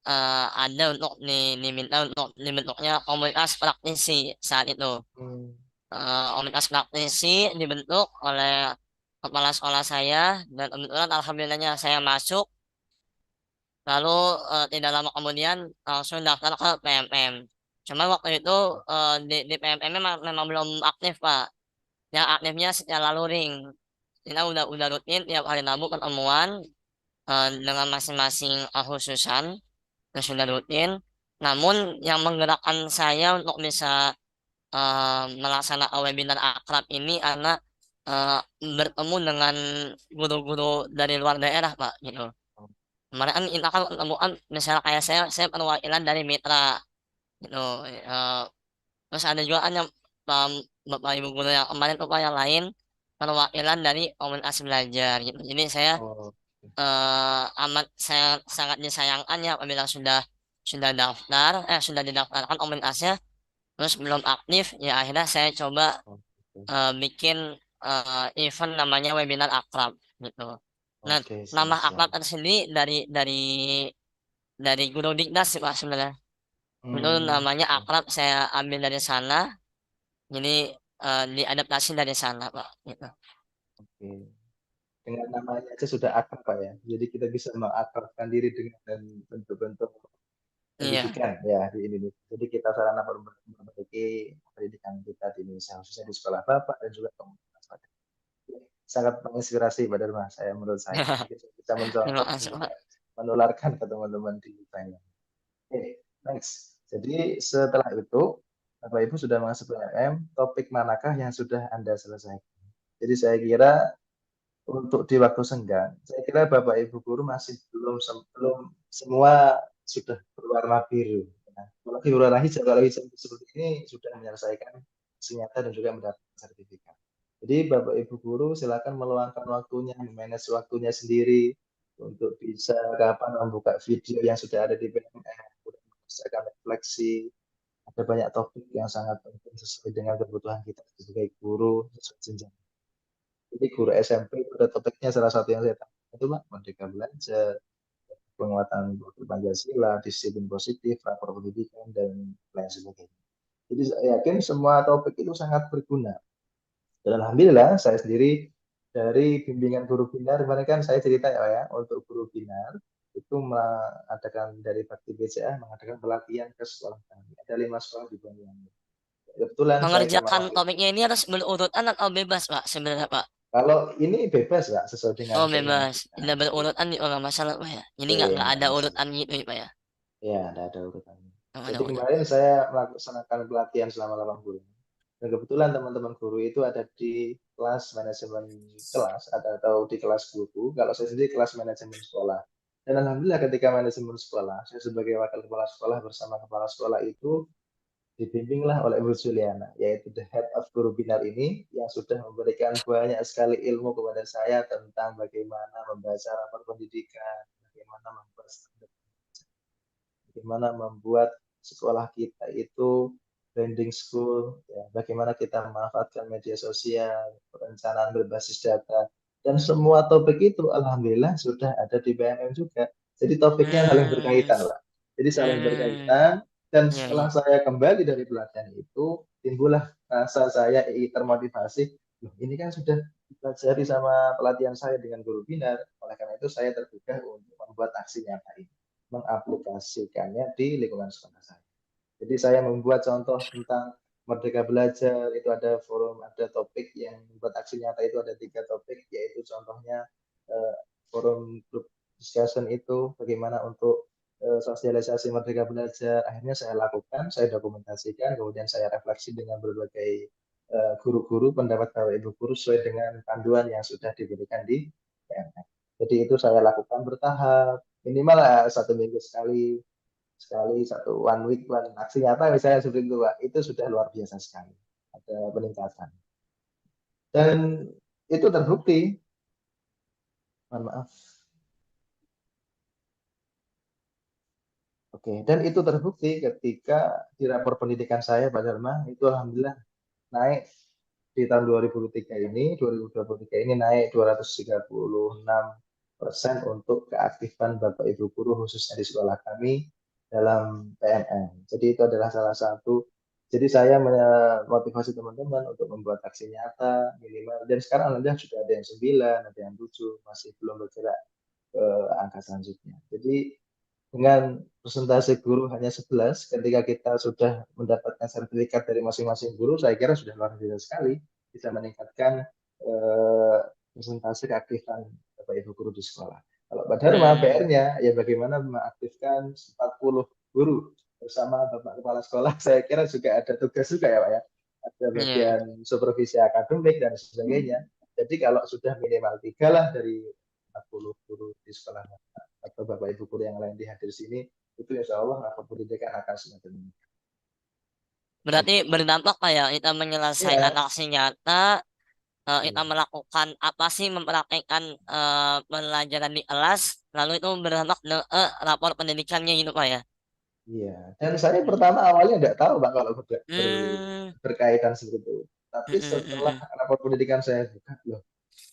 ada untuk diminta untuk dibentuknya komunitas praktisi saat itu. Komunitas praktisi dibentuk oleh kepala sekolah saya dan kebetulan alhamdulillahnya saya masuk. Lalu tidak lama kemudian langsung daftar ke PMM. Cuma waktu itu di PMM memang belum aktif Pak. Yang aktifnya secara luring. Kita udah rutin tiap hari Rabu ketemuan dengan masing-masing khususan yang sudah rutin. Namun yang menggerakkan saya untuk bisa melaksanakan webinar akrab ini karena bertemu dengan guru-guru dari luar daerah Pak gitu. Kemarin kan kita kan ketemuan misalnya kayak saya perwakilan dari mitra gitu. Terus ada juga kan yang Bapak Ibu guru yang kemarin tuh Pak yang lain perwakilan dari komunitas belajar gitu. Jadi saya saya sangat disayangkan ya apabila sudah didaftarkan komunitasnya terus belum aktif ya akhirnya saya coba bikin event namanya webinar akrab gitu. Nah, nama akrab tersendiri dari guru Dikdas sih Pak sebenarnya. Itu namanya akrab saya ambil dari sana. Jadi diadaptasi dari sana Pak gitu. Oke. Dengan namanya aja sudah akrab Pak ya. Jadi kita bisa mengakrabkan diri dengan bentuk-bentuk pendidikan ya di Indonesia. Jadi kita sarana memperbaiki pendidikan kita di Indonesia, khususnya di sekolah Bapak dan juga komunitas Pak. Sangat menginspirasi Pak Dharma, menurut saya. Bisa mencontoh, menularkan ke teman-teman di Thailand. Oke, next. Jadi setelah itu, Bapak Ibu sudah masuk PMM, topik manakah yang sudah Anda selesaikan? Jadi saya kira untuk di waktu senggang, saya kira Bapak Ibu guru masih belum semua sudah berwarna biru. Nah, kalau berwarna hijau, kalau hijau seperti ini sudah menyelesaikan nyata dan juga mendapatkan sertifikat. Jadi Bapak Ibu guru silakan meluangkan waktunya, manage waktunya sendiri untuk bisa kapan membuka video yang sudah ada di PMM, kemudian mengerjakan refleksi. Ada banyak topik yang sangat penting sesuai dengan kebutuhan kita sebagai guru sesuai jenjang. Jadi guru SMP itu ada topiknya salah satu yang saya tahu itu Pak, Merdeka Belajar, penguatan kultur Pancasila, disiplin positif, rapor pendidikan, dan lain sebagainya. Jadi saya yakin semua topik itu sangat berguna. Dan alhamdulillah saya sendiri dari bimbingan guru binar, kemarin kan saya cerita ya, untuk guru binar itu mengadakan dari Bakti BCA mengadakan pelatihan ke sekolah kami. Ada 5 sekolah di Banyuwangi. Kebetulan saya Mengerjakan kemarin topiknya ini harus berurutan atau bebas, Pak, sebenarnya, Pak? kalau ini bebas Pak sesuai dengan Oh, keinginan bebas. kita. Tidak berurutan nih, oh, nggak masalah, Pak ya. Jadi Oke, nggak nggak ada masalah. urutan gitu ya, Pak ya. Ya, ada urutannya. Nggak ada Jadi urutan. kemarin saya melaksanakan pelatihan selama 8 bulan. Dan kebetulan teman-teman guru itu ada di kelas manajemen kelas, atau di kelas guru. Kalau saya sendiri kelas manajemen sekolah. Dan alhamdulillah ketika manajemen sekolah, saya sebagai wakil kepala sekolah bersama kepala sekolah itu dibimbinglah oleh Ibu Juliana, yaitu the head of guru binar ini yang sudah memberikan banyak sekali ilmu kepada saya tentang bagaimana membaca rapor pendidikan, bagaimana membuat standar, bagaimana membuat sekolah kita itu branding school, ya, bagaimana kita memanfaatkan media sosial, perencanaan berbasis data, dan semua topik itu alhamdulillah sudah ada di BMM juga. Jadi topiknya saling Hmm, berkaitan, Pak. Jadi saling hmm, berkaitan, dan ya, setelah ya. saya kembali dari pelatihan itu, timbullah rasa saya termotivasi, loh ini kan sudah dipelajari sama pelatihan saya dengan guru binar, oleh karena itu saya tergugah untuk membuat aksi nyata ini, mengaplikasikannya di lingkungan sekolah saya. Jadi saya membuat contoh tentang Merdeka Belajar, itu ada forum, ada topik yang membuat aksi nyata itu ada 3 topik, yaitu contohnya forum group discussion itu bagaimana untuk sosialisasi Merdeka Belajar. Akhirnya saya lakukan, saya dokumentasikan, kemudian saya refleksi dengan berbagai guru-guru, pendapat Bapak Ibu guru sesuai dengan panduan yang sudah diberikan di PMN. Jadi itu saya lakukan bertahap, minimal 1 minggu sekali, satu one week one aksi nyata misalnya seperti itu Pak, itu sudah luar biasa sekali, ada peningkatan dan itu terbukti. Mohon maaf. Oke, dan itu terbukti ketika di rapor pendidikan saya Pak Dharma itu alhamdulillah naik di tahun 2023 ini, 2023 ini naik 236% untuk keaktifan Bapak Ibu guru khususnya di sekolah kami dalam PMN. Jadi itu adalah salah satu. Jadi saya memotivasi teman-teman untuk membuat aksi nyata minimal. Dan sekarang alhamdulillah sudah ada yang 9, ada yang 7, masih belum bergerak ke angka selanjutnya. Jadi dengan persentase guru hanya 11, ketika kita sudah mendapatkan sertifikat dari masing-masing guru, saya kira sudah luar biasa sekali bisa meningkatkan persentase keaktifan Bapak Ibu guru di sekolah. Kalau Pak Dharma PR-nya ya bagaimana mengaktifkan 40 guru bersama Bapak Kepala Sekolah, saya kira juga ada tugas juga ya Pak ya. Ada bagian supervisi akademik dan sebagainya. Jadi kalau sudah minimal 3 lah dari 40 guru di sekolah atau Bapak Ibu guru yang lain di hadir sini, itu insya Allah rapor pendidikan akan semakin meningkat. Berarti berdampak Pak ya, kita menyelesaikan Ya, aksi nyata, kita iya. melakukan apa sih, mempraktekkan pelajaran di kelas, lalu itu berdampak ke rapor pendidikannya gitu Pak ya. Iya, dan saya pertama awalnya nggak tahu Pak kalau Hmm, berkaitan seperti itu. Tapi mm, mm, setelah mm, rapor pendidikan saya buka, loh,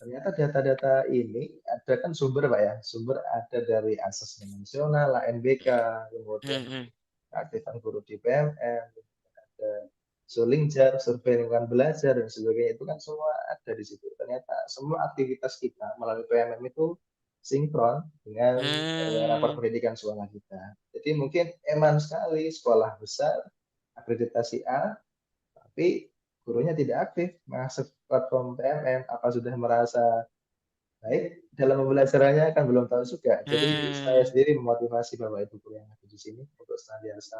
ternyata data-data ini ada kan sumber Pak ya, sumber ada dari Asesmen Nasional, ANBK, kemudian mm, mm. keaktifan guru di PMN, ada Sulingjar, survei lingkungan belajar dan sebagainya, itu kan semua ada di situ. Ternyata semua aktivitas kita melalui PMM itu sinkron dengan rapor Hmm, pendidikan sekolah kita. Jadi mungkin eman sekali sekolah besar akreditasi A, tapi gurunya tidak aktif masuk platform PMM. Apa sudah merasa baik dalam pembelajarannya kan belum tahu juga. Jadi saya hmm. sendiri memotivasi Bapak Ibu guru yang ada di sini untuk senantiasa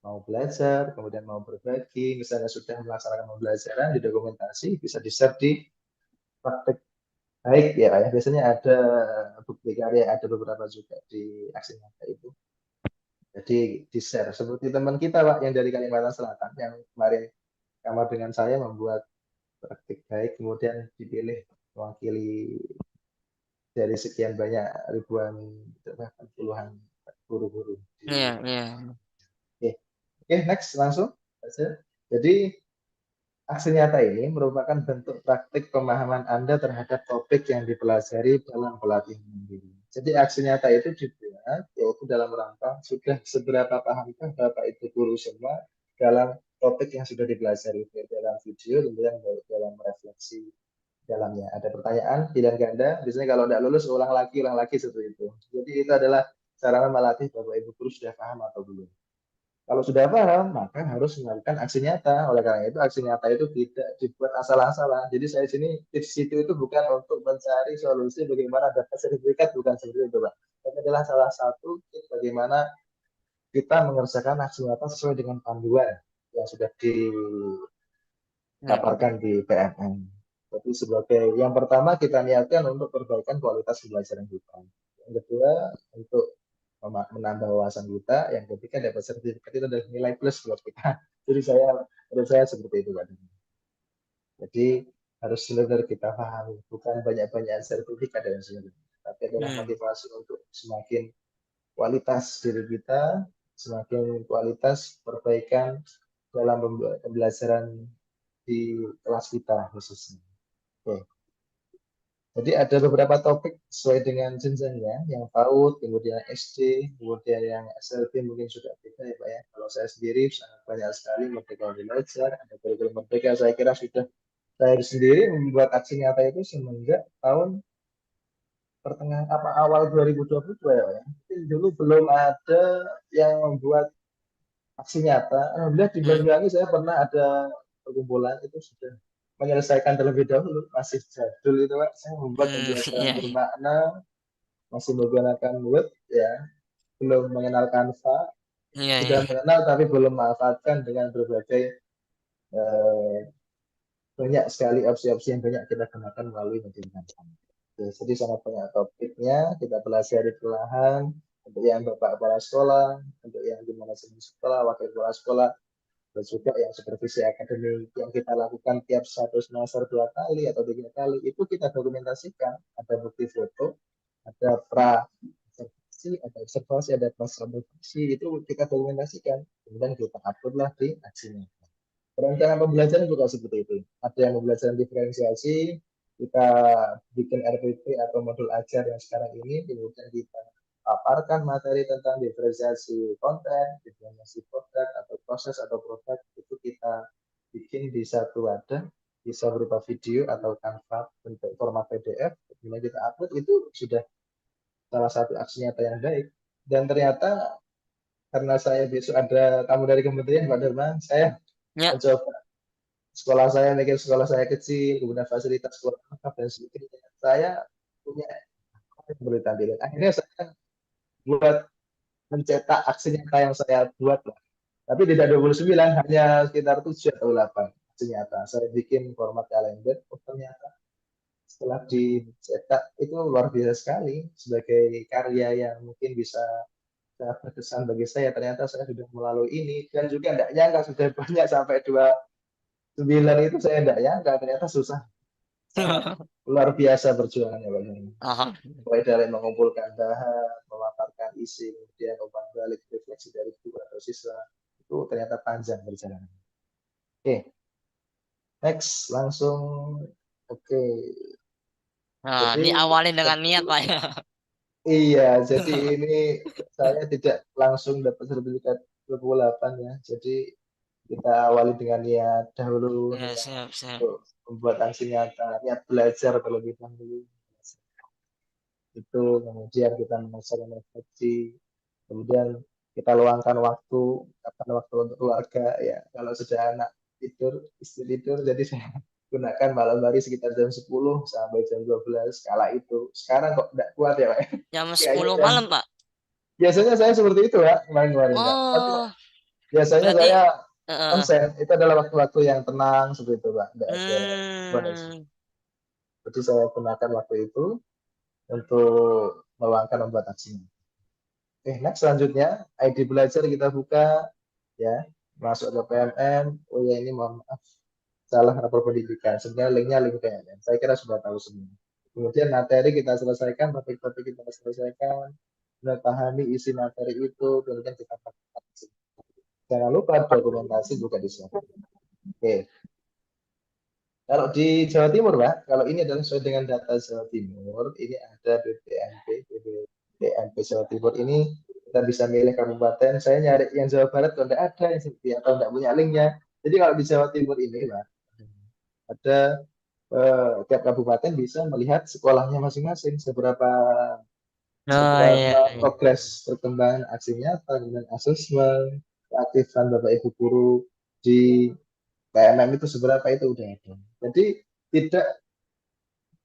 mau belajar, kemudian mau berbagi, misalnya sudah melaksanakan pembelajaran di dokumentasi, bisa di-share di praktek baik ya Pak ya. Biasanya ada bukti karya, ada beberapa juga di aksi nyata itu. Jadi di-share. Seperti teman kita Pak yang dari Kalimantan Selatan yang kemarin kamar dengan saya membuat praktik baik, kemudian dipilih mewakili dari sekian banyak ribuan bahkan puluhan guru-guru. Iya, iya. Oke, next langsung saja. Jadi aksi nyata ini merupakan bentuk praktik pemahaman Anda terhadap topik yang dipelajari dalam pelatihan mandiri. Jadi aksi nyata itu dibuat yaitu dalam rangka sudah seberapa pahamkah Bapak Ibu guru semua dalam topik yang sudah dipelajari, dalam video, kemudian dalam refleksi dalamnya. Ada pertanyaan, pilihan ganda, biasanya kalau tidak lulus ulang lagi seperti itu. Jadi itu adalah sarana melatih Bapak Ibu guru sudah paham atau belum. Kalau sudah paham, maka harus melakukan aksi nyata. Oleh karena itu, aksi nyata itu tidak dibuat asal-asalan. Jadi saya sini tips itu bukan untuk mencari solusi bagaimana dapat sertifikat, bukan seperti itu, Pak. Ini adalah salah satu tips bagaimana kita mengerjakan aksi nyata sesuai dengan panduan yang sudah dipaparkan di PMN. Jadi sebagai yang pertama kita niatkan untuk perbaikan kualitas pembelajaran kita. Yang kedua untuk menambah wawasan kita, yang ketiga dapat sertifikat itu adalah nilai plus buat kita. Jadi menurut saya seperti itu, Pak. Jadi harus benar-benar kita pahami, bukan banyak-banyak sertifikat dan sebagainya, tapi adalah motivasi untuk semakin kualitas diri kita, semakin kualitas perbaikan dalam pembelajaran di kelas kita khususnya. Oke. Jadi ada beberapa topik sesuai dengan jenjangnya, yang PAUD, kemudian SD, kemudian yang SLB mungkin sudah beda ya Pak ya. Kalau saya sendiri sangat banyak sekali Merdeka Belajar, ada kurikulum Merdeka, saya kira sudah saya sendiri membuat aksi nyata itu semenjak tahun pertengahan awal 2022 ya Pak ya. Tapi dulu belum ada yang membuat aksi nyata. Alhamdulillah di Banyuwangi saya pernah ada perkumpulan itu sudah menyelesaikan terlebih dahulu, masih jadul itu Pak. Saya membuat pembelajaran bermakna, masih menggunakan Word ya, belum mengenal Canva, sudah mengenal tapi belum memanfaatkan dengan berbagai banyak sekali opsi-opsi yang banyak kita gunakan melalui media Canva. Jadi sangat banyak topiknya, kita pelajari perlahan, untuk yang Bapak Kepala Sekolah, untuk yang di manajemen sekolah, wakil kepala sekolah, dan juga yang supervisi akademik yang kita lakukan tiap satu semester 2 kali atau 3 kali, itu kita dokumentasikan, ada bukti foto, ada observasi, ada observasi, itu kita dokumentasikan, kemudian kita upload lah di aksinya. Perencanaan pembelajaran juga seperti itu. Ada yang pembelajaran diferensiasi, kita bikin RPP atau modul ajar yang sekarang ini, kemudian kita paparkan materi tentang diferensiasi konten, diferensiasi produk atau proses atau produk, itu kita bikin di satu wadah, bisa berupa video atau Canva bentuk format PDF, kemudian kita upload, itu sudah salah satu aksi nyata yang baik. Dan ternyata karena saya besok ada tamu dari kementerian Pak Darman, saya mencoba sekolah saya, mikir sekolah saya kecil, kemudian fasilitas sekolah lengkap dan sebagainya. Saya punya perlu tampilkan. Akhirnya saya buat mencetak aksi nyata yang saya buat lah. Tapi tidak 29, hanya sekitar 7 atau 8 aksi nyata. Saya bikin format kalender, ternyata setelah dicetak itu luar biasa sekali, sebagai karya yang mungkin bisa berkesan bagi saya. Ternyata saya sudah melalui ini, dan juga tidak nyangka sudah banyak sampai 29 itu, saya tidak nyangka ternyata susah. Luar biasa perjuangannya Pak Jani. Mulai dari mengumpulkan bahan, memaparkan isi, kemudian umpan balik, refleksi dari guru atau siswa, itu ternyata panjang perjalanan. Oke, next langsung. Oke. Nah, diawali dengan niat Pak ya. Iya, jadi ini saya tidak langsung dapat sertifikat 28 ya. Jadi kita awali dengan niat dahulu, untuk membuat aksi nyata, niat belajar terlebih dahulu. Itu kemudian kita mengerjakan refleksi, kemudian kita luangkan waktu untuk keluarga ya. Kalau sudah anak tidur, istri tidur, jadi saya gunakan malam hari sekitar jam 10 sampai jam 12 kala itu. Sekarang kok tidak kuat ya Pak? Jam 10 malam Pak? Biasanya saya seperti itu Pak, kemarin-kemarin. Biasanya berarti, saya konsen, itu adalah waktu-waktu yang tenang seperti itu Pak. Jadi saya gunakan waktu itu untuk meluangkan membuat aksinya. Oke, next selanjutnya ID belajar kita buka ya, masuk ke PMN. Oh ya, ini mohon maaf, salah rapor pendidikan. Sebenarnya linknya link PNM. Saya kira sudah tahu semua. Kemudian materi kita selesaikan, topik-topik kita selesaikan, pahami isi materi itu, kemudian kita praktekkan. Jangan lupa dokumentasi juga disiapkan. Oke. Kalau di Jawa Timur, Pak, kalau ini adalah sesuai dengan data Jawa Timur, ini ada BPNP Jawa Timur ini kita bisa milih kabupaten. Saya nyari yang Jawa Barat kalau tidak ada yang seperti atau tidak punya linknya. Jadi kalau di Jawa Timur ini, Pak, ada tiap kabupaten bisa melihat sekolahnya masing-masing seberapa Oh iya, iya. progres perkembangan aksi nyata dan asesmen keaktifan Bapak Ibu guru di PMM itu seberapa itu udah ada. Jadi tidak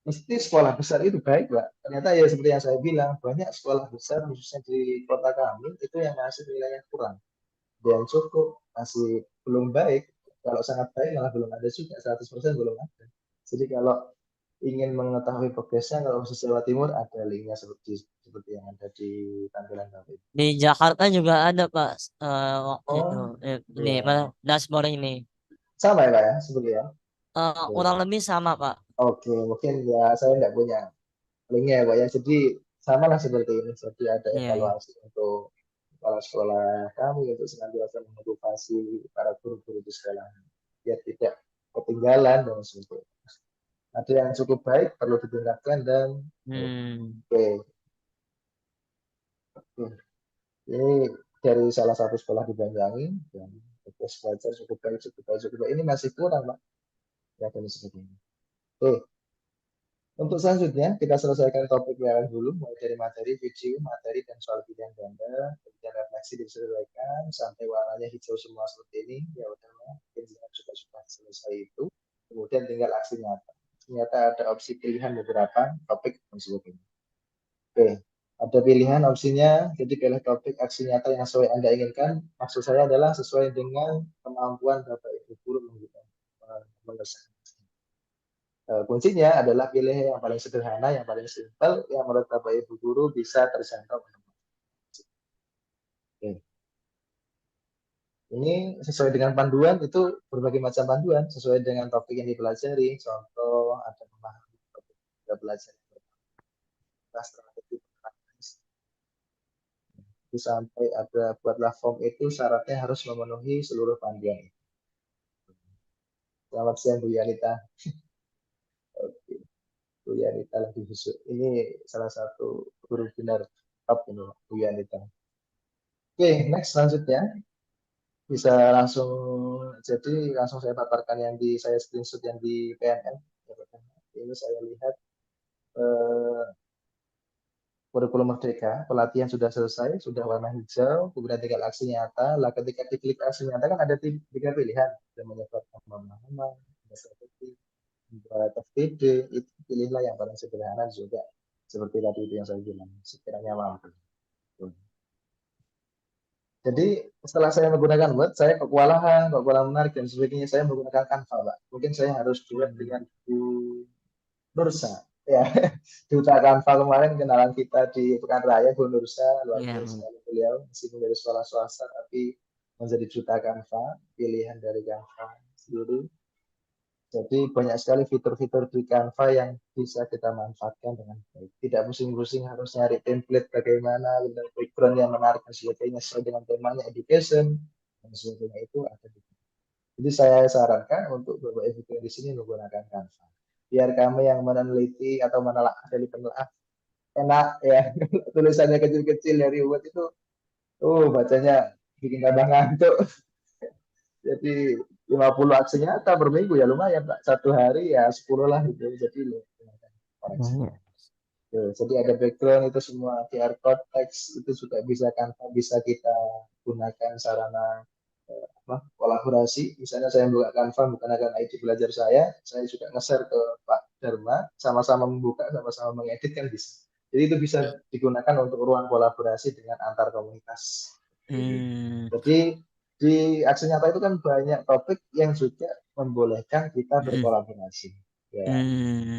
mesti sekolah besar itu baik, Pak. Ternyata ya seperti yang saya bilang, banyak sekolah besar khususnya di kota kami itu yang masih nilainya kurang. Dan cukup masih belum baik. Kalau sangat baik malah belum ada juga, 100% belum ada. Jadi kalau ingin mengetahui progresnya, kalau khusus Jawa Timur ada linknya seperti yang ada di tampilan Bapak. Di Jakarta juga ada Pak, waktu itu. Oh, Ini iya. mana dashboard ini. Sama ya Pak ya, seperti ya? Kurang lebih sama Pak. Oke, mungkin ya saya tidak punya linknya ya Pak ya. Jadi sama lah seperti ini. Jadi ada Iya, iya. evaluasi untuk kepala sekolah kami untuk senantiasa memotivasi para guru-guru di sekolah biar tidak ketinggalan dan sebagainya. Ada yang cukup baik perlu ditingkatkan dan oke. Ini dari salah satu sekolah di Banyuwangi dan progres belajar cukup baik. Ini masih kurang Pak. Ya dan sebagainya. Oke. Untuk selanjutnya, kita selesaikan topik yang dulu, mulai dari materi, video, materi, dan soal pilihan ganda, kemudian refleksi diselesaikan, sampai warnanya hijau semua seperti ini, ya udah, mungkin juga sudah selesai itu. Kemudian tinggal aksi nyata. Aksi nyata ada opsi pilihan beberapa topik dan sebagainya. Oke, ada pilihan opsinya, jadi pilih topik aksi nyata yang sesuai Anda inginkan. Maksud saya adalah sesuai dengan kemampuan Bapak Ibu guru menyelesaikan. Kuncinya adalah pilih yang paling sederhana, yang paling simpel, yang menurut Bapak Ibu guru bisa terjangkau. Oke. Ini sesuai dengan panduan, itu berbagai macam panduan, sesuai dengan topik yang dipelajari. Contoh, ada memahami topik yang kita pelajari. Itu sampai ada buatlah form itu syaratnya harus memenuhi seluruh panduan. Selamat siang Bu Yanita. Oke. Bu Yanita lebih khusus. Ini salah satu guru binar top ini Bu Yanita. Oke, next selanjutnya bisa langsung saya paparkan yang saya screenshot yang di PNM. Ini saya lihat kurikulum merdeka, pelatihan sudah selesai, sudah warna hijau, kemudian tinggal aksi nyata. Lah ketika diklik aksi nyata kan ada 3 pilihan, ada menyebarkan pemahaman, ada strategi, buat FTD, itu pilihlah yang paling sederhana juga seperti tadi itu yang saya bilang, sekiranya mampu. Jadi setelah saya menggunakan Word, saya kewalahan menarik dan sebagainya, saya menggunakan Canva, Pak. Mungkin saya harus duet dengan Bu Nursa. Ya, Duta Canva kemarin kenalan kita di Pekan Raya, Bu Nursa, luar biasa sekali beliau, meskipun dari sekolah swasta, tapi menjadi Duta Canva, pilihan dari Canva sendiri. Jadi banyak sekali fitur-fitur di Canva yang bisa kita manfaatkan dengan baik. Tidak pusing-pusing harus nyari template bagaimana, background yang menarik dan sebagainya sesuai dengan temanya education dan sebagainya itu ada di sini. Jadi saya sarankan untuk Bapak Ibu di sini menggunakan Canva. Biar kami yang meneliti atau menelaah dari penelaah enak ya, tulisannya kecil-kecil dari Word itu, bacanya bikin tambah ngantuk. Jadi 50 aksi nyata per minggu ya lumayan Pak. Satu hari ya 10 lah gitu. Jadi jadi ada background itu semua, QR code, teks itu juga bisa bisa kita gunakan sarana kolaborasi. Misalnya saya membuka Canva menggunakan ID belajar saya juga nge-share ke Pak Dharma, sama-sama membuka, sama-sama mengedit kan bisa. Jadi itu bisa digunakan untuk ruang kolaborasi dengan antar komunitas. Jadi di aksi nyata itu kan banyak topik yang juga membolehkan kita berkolaborasi. Ya.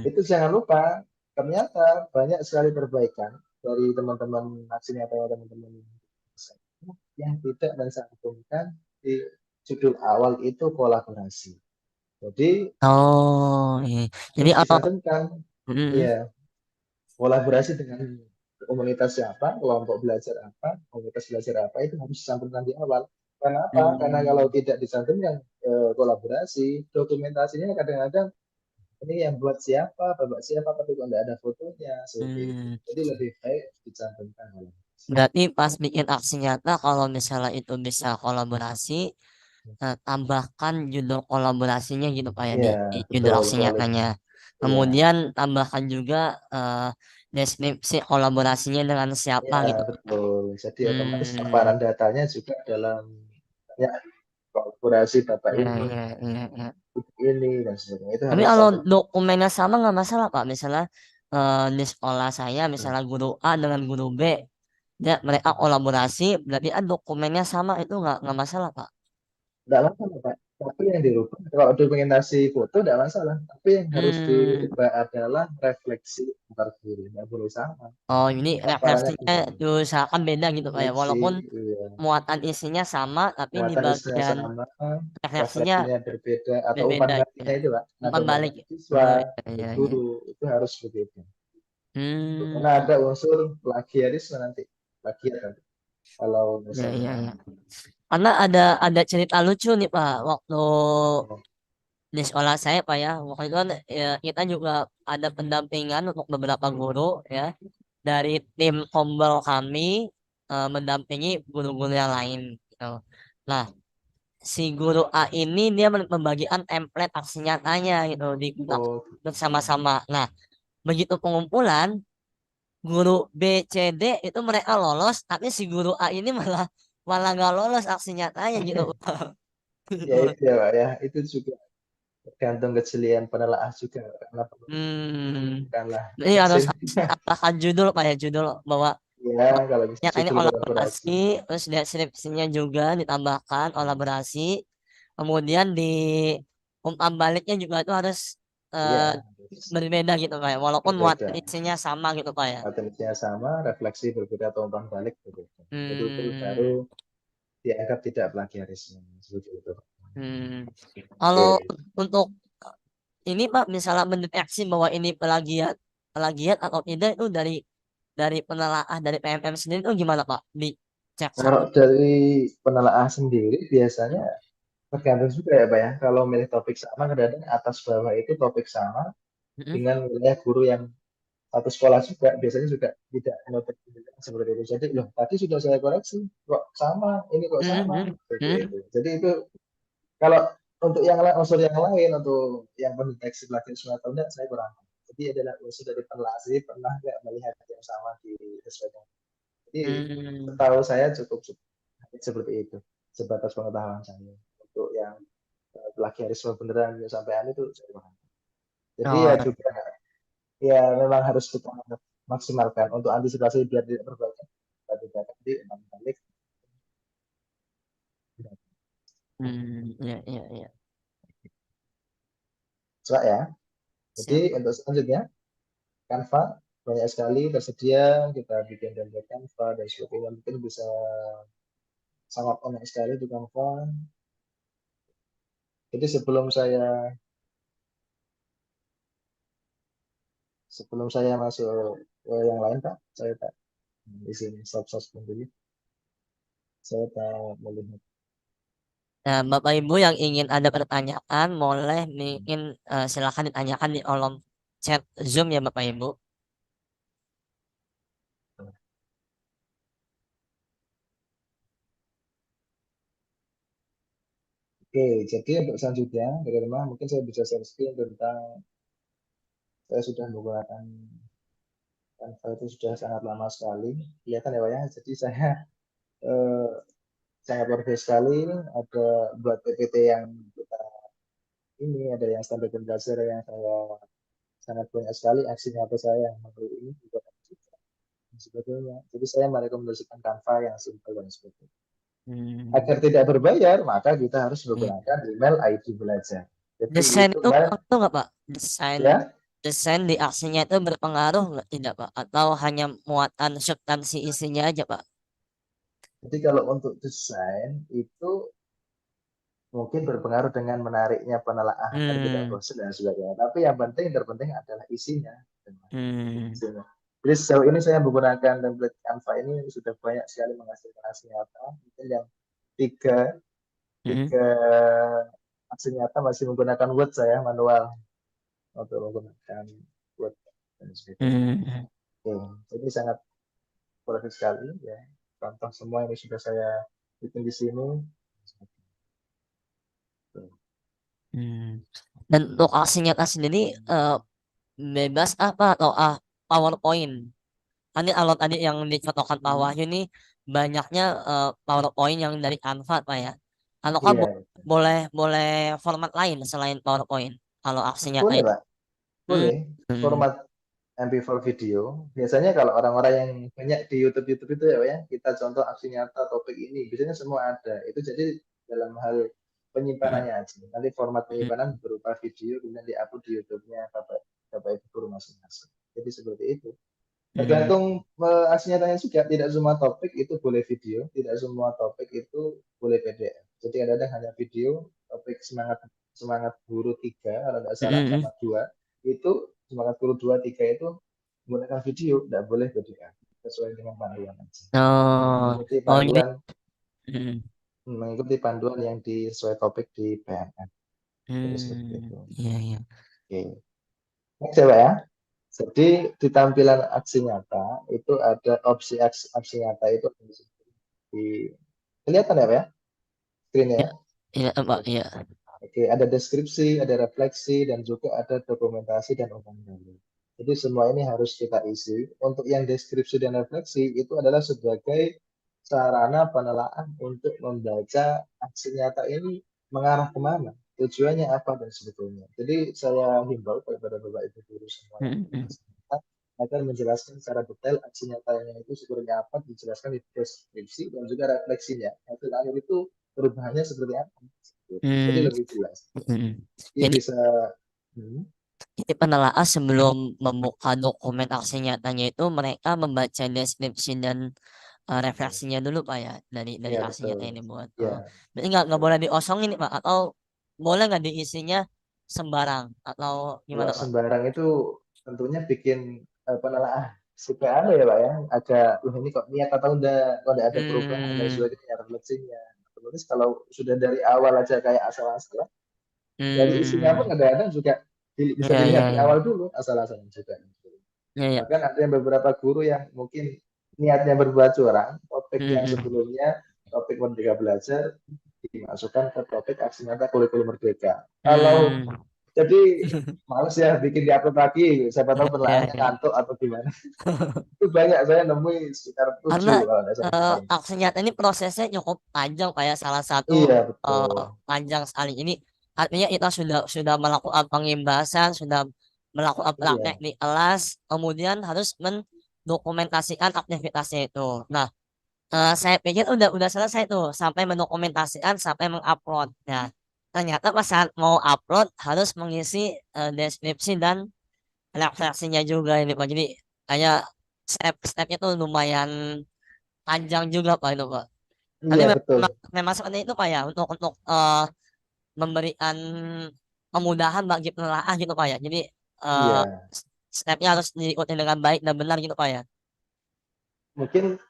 Itu jangan lupa, ternyata banyak sekali perbaikan dari teman-teman aksi nyata teman-teman yang tidak mencantumkan di judul awal itu kolaborasi. Jadi Oh, iya. Jadi harus atau dicantumkan. mm, Iya, kolaborasi dengan komunitas siapa, kelompok belajar apa, komunitas belajar apa itu harus dicantumkan di awal. Karena apa? Karena kalau mm, tidak dicantumkan kolaborasi, dokumentasinya kadang-kadang ini yang buat siapa, bapak siapa, tapi kok nggak ada fotonya, seperti itu. mm. Jadi lebih baik dicantumkan kolaborasi. Berarti pas bikin aksi nyata kalau misalnya itu bisa kolaborasi, tambahkan judul kolaborasinya gitu Pak ya Iya, di judul betul. aksi Kalau nyatanya. iya, Kemudian tambahkan juga deskripsi kolaborasinya dengan siapa iya, gitu. betul. Jadi otomatis Hmm, paparan datanya juga dalam ya, kolaborasi bapak ya, ini, ya, ya, ya. ini dan sebagainya itu Tapi harus kalau cantum. dokumennya sama nggak masalah Pak. Misalnya di sekolah saya, misalnya guru A dengan guru B, ya mereka kolaborasi, berarti kan dokumennya sama itu nggak masalah Pak. Nggak masalah, Pak. Tapi yang dirubah, kalau dokumentasi foto nggak masalah. Tapi yang harus Hmm. dirubah adalah refleksi antar guru. Nggak boleh sama. Oh, ini Paparannya refleksinya tidak diusahakan beda gitu Pak ya. refleksi, Walaupun iya. muatan isinya sama, tapi di Muatan isinya bagian sama, refleksinya refleksinya berbeda, atau umpan berbeda gitu baliknya ya. itu, Pak. Umpan Nadanya balik. siswa, Oh, iya, iya, iya. guru, itu harus berbeda. Karena Hmm, ada unsur plagiarisme nanti. Plagiat nanti. Kalau iya, iya, misalnya, iya. Karena ada cerita lucu nih Pak waktu oh, di sekolah saya Pak ya. Waktu itu kan ya, kita juga ada pendampingan untuk beberapa guru ya dari tim Kombel kami mendampingi guru-guru yang lain gitu. Nah, si guru A ini dia membagikan template aksi nyatanya gitu di oh, bersama-sama. Nah, begitu pengumpulan guru B, C, D itu mereka lolos, tapi si guru A ini malah malah nggak lolos aksi nyatanya gitu. ya itu ya, Pak ya. Itu juga tergantung kejelian penelaah juga. Karena Hmm, bukanlah ini harus vaksin. tambahkan judul Pak ya judul bahwa Ya, kalau bisa nyatanya judul kolaborasi, kolaborasi. terus deskripsinya juga ditambahkan kolaborasi, kemudian di umpan baliknya juga itu harus Iya, eh, berbeda gitu Pak ya, walaupun muatan berbeda. isinya sama gitu Pak ya. Matematikanya sama, refleksi berbeda atau umpan balik berbeda. Jadi itu baru Hmm, dianggap tidak plagiarisme. Seperti itu. hmm. Kalau Oke. untuk ini Pak, misalnya mendeteksi bahwa ini plagiat, plagiat atau tidak itu dari penelaah dari PMM sendiri itu gimana Pak? Dicek sama. Kalau dari penelaah sendiri biasanya tergantung juga ya Pak ya. Kalau milih topik sama, kadang-kadang atas bawah itu topik sama Mm-mm. dengan wilayah guru yang satu sekolah juga, biasanya juga tidak menutup kemungkinan seperti itu. Jadi, loh tadi sudah saya koreksi, kok sama, ini kok sama, Mm-mm. seperti Mm-mm. itu. Jadi itu kalau untuk yang lain, unsur yang lain, untuk yang pendeteksi plagiarisme atau enggak, saya kurang. Jadi adalah unsur dari penelaah sendiri pernah nggak melihat yang sama di sesuatu. Jadi Hmm. setahu saya cukup seperti itu, sebatas pengetahuan saya. Untuk yang plagiarisme beneran sampai anu itu saya kurang. Jadi ya Oh, juga ya memang harus kita maksimalkan untuk antisipasi biar tidak berbalik. Kita tidak nanti balik. ya, ya, ya. Coba ya. Jadi Siap. untuk selanjutnya Canva banyak sekali tersedia, kita bikin download Canva dan sebagainya, mungkin bisa sangat enak sekali di Canva. Jadi sebelum saya masuk ke yang lain Pak, saya tak di sini stop dulu. Saya tak melihat. Nah, Bapak Ibu yang ingin ada pertanyaan, boleh mungkin silakan ditanyakan di kolom chat Zoom ya Bapak Ibu. Oke, jadi untuk selanjutnya dari rumah mungkin saya bisa share screen tentang saya sudah menggunakan Canva itu sudah sangat lama sekali. Kelihatan ya Pak ya. Jadi saya eh, sangat luar biasa sekali. Ada buat PPT yang kita ini, ada yang standar dan belajar yang saya sangat banyak sekali aksi nyata saya yang melalui ini juga dan sebagainya. Jadi saya merekomendasikan Canva yang simpel dan sebagainya. Hmm. Agar tidak berbayar, maka kita harus Iya. menggunakan email ID belajar. Jadi Desain itu itu kemarin pengaruh nggak Pak? Desain ya. desain di aksinya itu berpengaruh nggak tidak Pak? Atau hanya muatan substansi isinya aja Pak? Jadi kalau untuk desain itu mungkin berpengaruh dengan menariknya penelaah agar tidak bosan dan sebagainya. Tapi yang terpenting adalah isinya. Isinya. Jadi sejauh ini saya menggunakan template Canva ini sudah banyak sekali menghasilkan hasil nyata. Mungkin yang tiga hasil nyata masih menggunakan Word, saya manual untuk menggunakan Word dan sebagainya. Jadi sangat produktif sekali ya. Contoh semua ini sudah saya bikin di sini. Dan untuk aksi nyata sendiri bebas apa atau PowerPoint? Ini alot tadi yang dicontohkan Pak Wahyu ini banyaknya PowerPoint yang dari Canva Pak ya. Kalau Iya, boleh format lain selain PowerPoint kalau aksi nyata boleh itu. Pak. Boleh. Format MP4 video. Biasanya kalau orang-orang yang banyak di YouTube itu ya Pak ya, kita contoh aksi nyata topik ini, biasanya semua ada. Itu jadi dalam hal penyimpanannya aja. Nanti format penyimpanan berupa video kemudian di-upload di YouTube-nya Bapak Ibu guru masing-masing. Jadi seperti itu. Tergantung aksi nyatanya juga. Tidak semua topik itu boleh video, tidak semua topik itu boleh PDF. Jadi kadang-kadang hanya video, topik semangat guru 3 kalau tidak salah sama 2 itu semangat guru 2 3 itu menggunakan video, tidak boleh PDF sesuai dengan panduan aja. Mengikuti panduan yang sesuai topik di PMN. Jadi seperti itu. Iya. Oke. Next ya Pak ya. Jadi di tampilan aksi nyata itu ada opsi aksi nyata itu di kelihatan ya Pak ya? Screen-nya ya? Iya, Pak, iya. Oke, ada deskripsi, ada refleksi, dan juga ada dokumentasi dan umpan balik. Jadi semua ini harus kita isi. Untuk yang deskripsi dan refleksi itu adalah sebagai sarana penelaahan untuk membaca aksi nyata ini mengarah kemana, tujuannya apa dan sebetulnya. Jadi saya himbau kepada Bapak Ibu guru semua agar menjelaskan secara detail aksi nyatanya itu seperti apa, dijelaskan di deskripsi dan juga refleksinya. Hasil akhir itu perubahannya seperti apa. Jadi lebih jelas. Jadi bisa Jadi penelaah sebelum membuka dokumen aksi nyatanya itu mereka membaca deskripsi dan refleksinya dulu Pak ya dari ya, aksi nyata ini buat. Ya. Berarti nggak boleh diosongin Pak atau boleh nggak diisinya sembarang atau gimana Pak? Sembarang itu tentunya bikin penelaah suka ya Pak ya, agak ini kok niat atau enggak, kok enggak ada perubahan dan sebagainya, refleksinya. Terus kalau sudah dari awal aja kayak asal-asalan, dari isinya pun kadang-kadang juga bisa dilihat di awal dulu asal-asalan juga. Bahkan ada yang beberapa guru yang mungkin niatnya berbuat curang, topik yang sebelumnya topik Merdeka Belajar dimasukkan ke topik aksi nyata kurikulum Merdeka. Kalau jadi males ya bikin di-upload lagi, siapa tahu penelaahannya ngantuk atau gimana. Itu banyak saya nemui sekitar 7 karena aksi nyata ini prosesnya cukup panjang Pak ya, salah satu panjang sekali ini artinya kita sudah melakukan pengimbasan, sudah melakukan praktek di kelas, kemudian harus mendokumentasikan aktivitasnya itu. Nah, saya pikir udah selesai tuh sampai mendokumentasikan sampai mengupload. Nah, ternyata pas saat mau upload harus mengisi deskripsi dan refleksinya juga ini Pak. Jadi kayak step-stepnya tuh lumayan panjang juga Pak itu Pak. Tapi memang seperti itu Pak ya untuk memberikan kemudahan bagi penelaah gitu Pak ya. Jadi stepnya harus diikuti dengan baik dan benar gitu Pak ya. Mungkin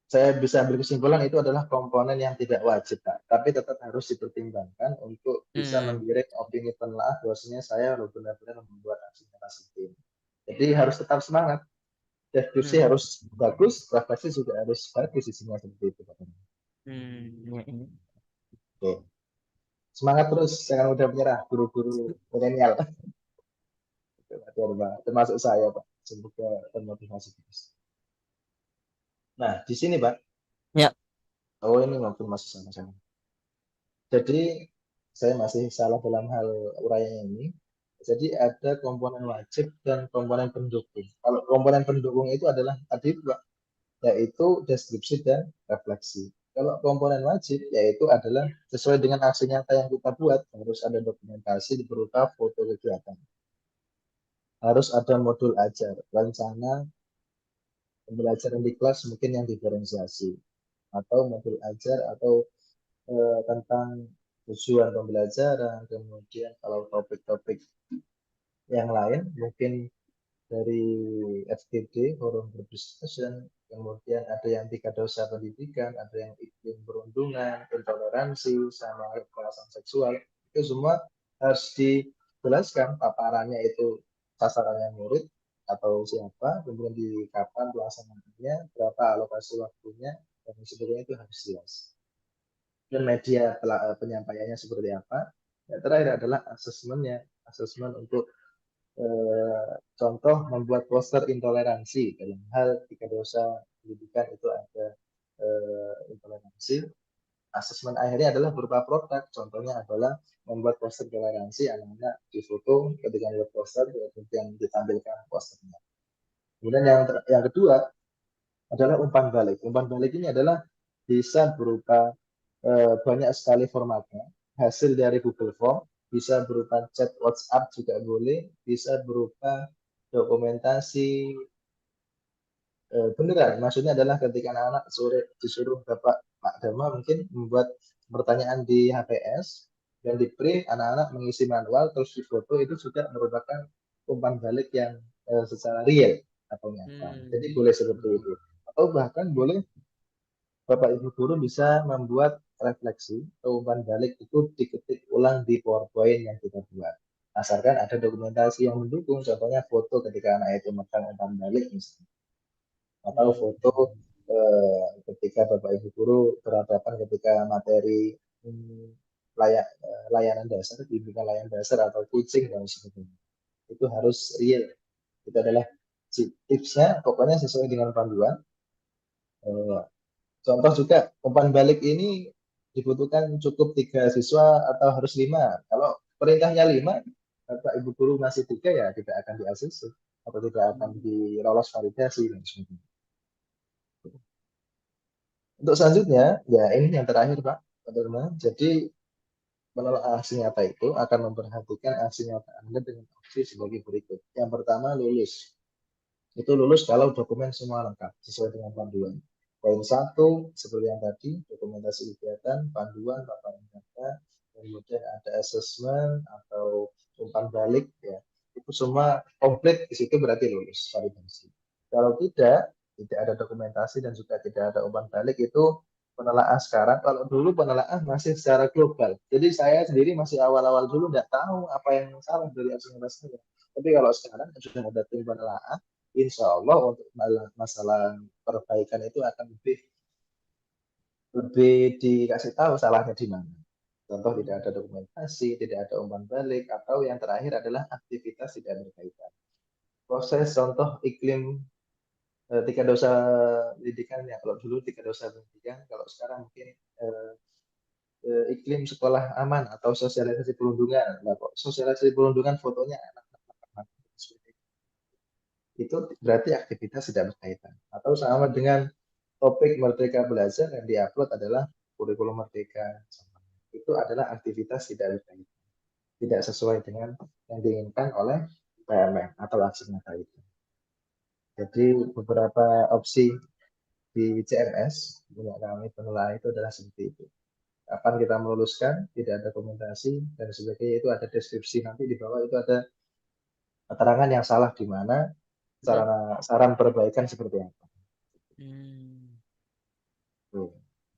saya bisa ambil kesimpulan itu adalah komponen yang tidak wajib Pak, tapi tetap harus dipertimbangkan untuk bisa menggiring opini penelaah bahwasanya saya benar-benar membuat aksi nyata seperti ini. Jadi harus tetap semangat. Deskripsi harus bagus, refleksi juga harus bagus isinya seperti itu Pak. Oke. Semangat terus, jangan mudah menyerah guru-guru milenial. Termasuk saya Pak, semoga termotivasi terus. Nah, di sini Pak. Ya. Oh, ini maupun masih sama-sama. Jadi saya masih salah dalam hal uraiannya ini. Jadi ada komponen wajib dan komponen pendukung. Kalau komponen pendukung itu adalah tadi Pak, yaitu deskripsi dan refleksi. Kalau komponen wajib yaitu adalah sesuai dengan aksi nyata yang kita buat, harus ada dokumentasi berupa foto kegiatan. Harus ada modul ajar, rencana pembelajaran di kelas mungkin yang diferensiasi, atau modul ajar atau tentang tujuan pembelajaran, kemudian kalau topik-topik yang lain mungkin dari FGD, Forum Group Discussion, kemudian ada yang 3 dosa pendidikan, ada yang iklim perundungan, intoleransi, sama kekerasan seksual, itu semua harus dijelaskan paparannya itu sasarannya murid atau siapa, kemudian di kapan pelaksanaannya, berapa alokasi waktunya, dan sebagainya itu harus jelas. Dan media penyampaiannya seperti apa. Yang terakhir adalah asesmennya, asesmen untuk contoh membuat poster intoleransi dalam hal 3 dosa pendidikan itu ada intoleransi. Asesmen akhirnya adalah berupa produk, contohnya adalah membuat poster toleransi, anak-anak difoto ketika membuat poster kemudian ditampilkan posternya. Kemudian yang kedua adalah umpan balik. Umpan balik ini adalah bisa berupa banyak sekali formatnya, hasil dari Google Form, bisa berupa chat WhatsApp juga boleh, bisa berupa dokumentasi beneran. Maksudnya adalah ketika anak-anak sore disuruh Bapak Pak Dharma mungkin membuat pertanyaan di HPS dan di print, anak-anak mengisi manual terus difoto, itu juga merupakan umpan balik yang secara real atau nyata. Jadi boleh seperti itu. Atau bahkan boleh Bapak Ibu guru bisa membuat refleksi atau umpan balik itu diketik ulang di PowerPoint yang kita buat. Asalkan ada dokumentasi yang mendukung, contohnya foto ketika anak itu megang umpan balik misalnya. Atau foto ketika Bapak Ibu guru berhadapan ketika materi layanan dasar, bimbingan layanan dasar atau coaching dan sebagainya. Itu harus real. Itu adalah tipsnya, pokoknya sesuai dengan panduan. Contoh juga umpan balik ini dibutuhkan cukup 3 siswa atau harus 5. Kalau perintahnya 5, Bapak Ibu guru masih 3 ya tidak akan di-ACC atau tidak akan dilolos validasi dan sebagainya. Untuk selanjutnya, ya ini yang terakhir Pak Dharma. Jadi menelaah aksi nyata itu akan memperhatikan aksi nyata Anda dengan opsi sebagai berikut. Yang pertama, lulus. Itu lulus kalau dokumen semua lengkap sesuai dengan panduan. Poin 1, seperti yang tadi, dokumentasi kegiatan, panduan, paparan data, kemudian ada assessment atau umpan balik, ya itu semua komplit, di situ berarti lulus validasi. Kalau tidak ada dokumentasi dan juga tidak ada umpan balik, itu penelaah sekarang. Kalau dulu penelaah masih secara global, jadi saya sendiri masih awal-awal dulu nggak tahu apa yang salah dari aksi saya. Tapi kalau sekarang sudah ada tim penelaah, insya Allah untuk masalah perbaikan itu akan lebih dikasih tahu salahnya di mana. Contoh tidak ada dokumentasi, tidak ada umpan balik, atau yang terakhir adalah aktivitas tidak berkaitan. Proses contoh iklim 3 dosa pendidikan ya, kalau dulu 3 dosa pendidikan, kalau sekarang mungkin iklim sekolah aman atau sosialisasi perundungan. Nah, sosialisasi perundungan fotonya anak-anak itu berarti aktivitas tidak berkaitan. Atau sama dengan topik Merdeka Belajar yang diupload adalah kurikulum Merdeka. Itu adalah aktivitas tidak berkaitan. Tidak sesuai dengan yang diinginkan oleh PMM atau aksi nyata itu. Jadi beberapa opsi di CMS punya kami penilaian itu adalah seperti itu. Kapan kita meluluskan, tidak ada dokumentasi dan sebagainya, itu ada deskripsi, nanti di bawah itu ada keterangan yang salah di mana, saran perbaikan seperti apa.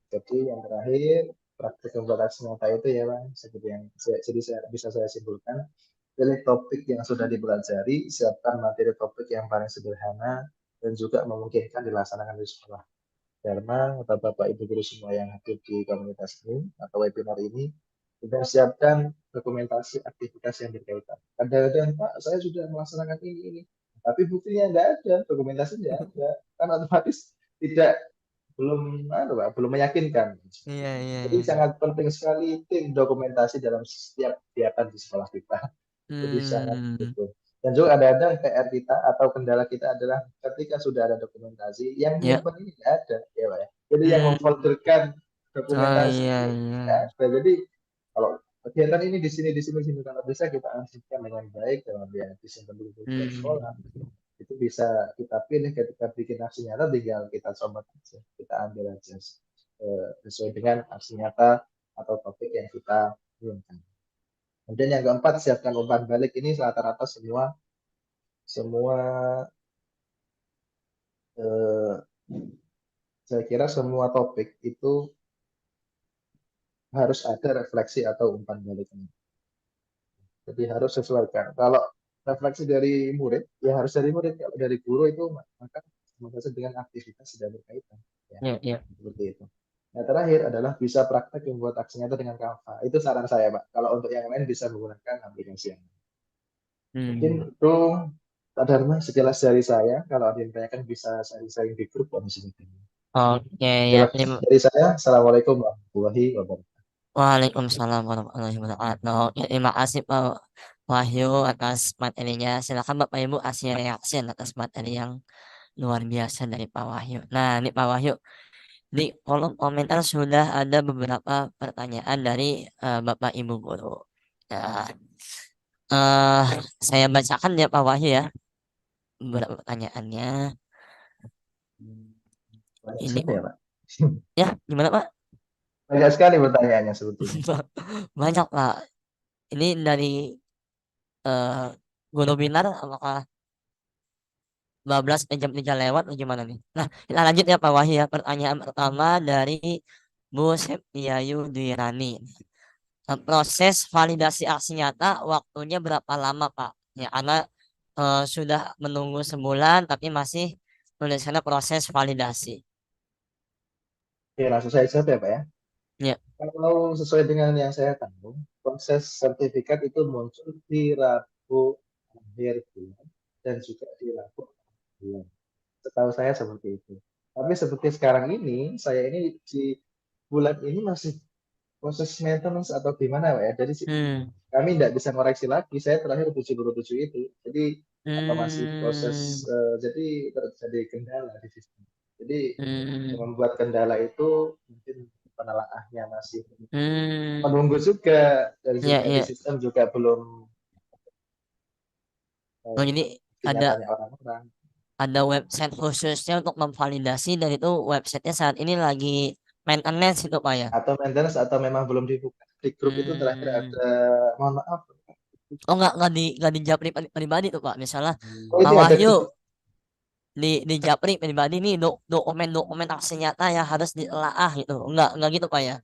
Jadi yang terakhir, praktik membuat aksi nyata itu ya Bang, seperti yang bisa saya simpulkan, pilih topik yang sudah dipelajari, siapkan materi topik yang paling sederhana dan juga memungkinkan dilaksanakan di sekolah. Dharma atau Bapak Ibu guru semua yang hadir di komunitas ini atau webinar ini, sudah siapkan dokumentasi aktivitas yang berkaitan. Kadang-kadang Pak, saya sudah melaksanakan ini, tapi buktinya nggak ada, dokumentasinya ada, kan otomatis belum meyakinkan. Jadi sangat penting sekali tim dokumentasi dalam setiap kegiatan di sekolah kita. Jadi sangat betul. Dan juga ada PR kita atau kendala kita adalah ketika sudah ada dokumentasi, yang nyimpen ini nggak ada, ya Pak ya. Jadi yang memfolderkan dokumentasi nggak ada. Jadi kalau kegiatan ini di sini kalau bisa kita arsipkan dengan baik dalam dia disimpan di sekolah. Itu bisa kita pilih ketika bikin aksi nyata, tinggal kita coba aja, kita ambil aja sesuai dengan aksi nyata atau topik yang kita kirimkan. Kemudian yang keempat, siapkan umpan balik. Ini rata-rata semua saya kira semua topik itu harus ada refleksi atau umpan baliknya. Jadi harus sesuaikan. Kalau refleksi dari murid, ya harus dari murid. Kalau dari guru itu maka semoga dengan aktivitas sudah berkaitan. Ya, seperti itu. Nah, terakhir adalah bisa praktek membuat aksi nyata dengan Canva. Itu saran saya, Pak. Kalau untuk yang lain bisa menggunakan aplikasi yang lain. Mungkin itu Pak Dharma sekilas dari saya. Kalau ada yang tanyakan bisa sharing-sharing di grup di sini. Oke ya, Dari saya, Assalamualaikum warahmatullahi wabarakatuh. Waalaikumsalam warahmatullahi wabarakatuh. Ya, terima kasih Pak Wahyu atas materinya. Silakan Bapak Ibu kasih reaksi atas materi yang luar biasa dari Pak Wahyu. Nah, ini Pak Wahyu, di kolom komentar sudah ada beberapa pertanyaan dari Bapak Ibu guru. Nah, saya bacakan ya Pak Wahyu ya beberapa pertanyaannya. Ini ya, Pak? Ya, gimana Pak? Banyak sekali pertanyaannya sebetulnya. Banyak Pak. Ini dari guru binar apakah 12 jam 3 lewat atau gimana nih? Nah, kita lanjut ya Pak Wahyu ya. Pertanyaan pertama dari Bu Septiayu Dwirani. Proses validasi aksi nyata waktunya berapa lama Pak? Ya, karena sudah menunggu sebulan tapi masih tulisannya proses validasi. Oke, langsung saya jawab ya Pak ya. Ya. Kalau sesuai dengan yang saya tahu, proses sertifikat itu muncul di Rabu akhir bulan dan juga di Rabu bulan. Setahu saya seperti itu. Tapi seperti sekarang ini, saya ini di bulan ini masih proses maintenance atau gimana Pak ya. Jadi kami tidak bisa koreksi lagi. Saya terakhir 77 itu. Jadi apa masih proses, jadi terjadi kendala di sistem. Jadi yang membuat kendala itu mungkin penelaahnya masih menunggu juga dari sistem juga belum. Jadi ada website khususnya untuk memvalidasi dan itu websitenya saat ini lagi maintenance itu Pak ya? Atau maintenance atau memang belum dibuka. Di grup itu terakhir ada, mohon maaf. Oh nggak di Japri pribadi tuh Pak. Misalnya Pak Wahyu di Japri pribadi nih dokumen aksi nyata yang harus ditelaah gitu. Enggak gitu Pak ya.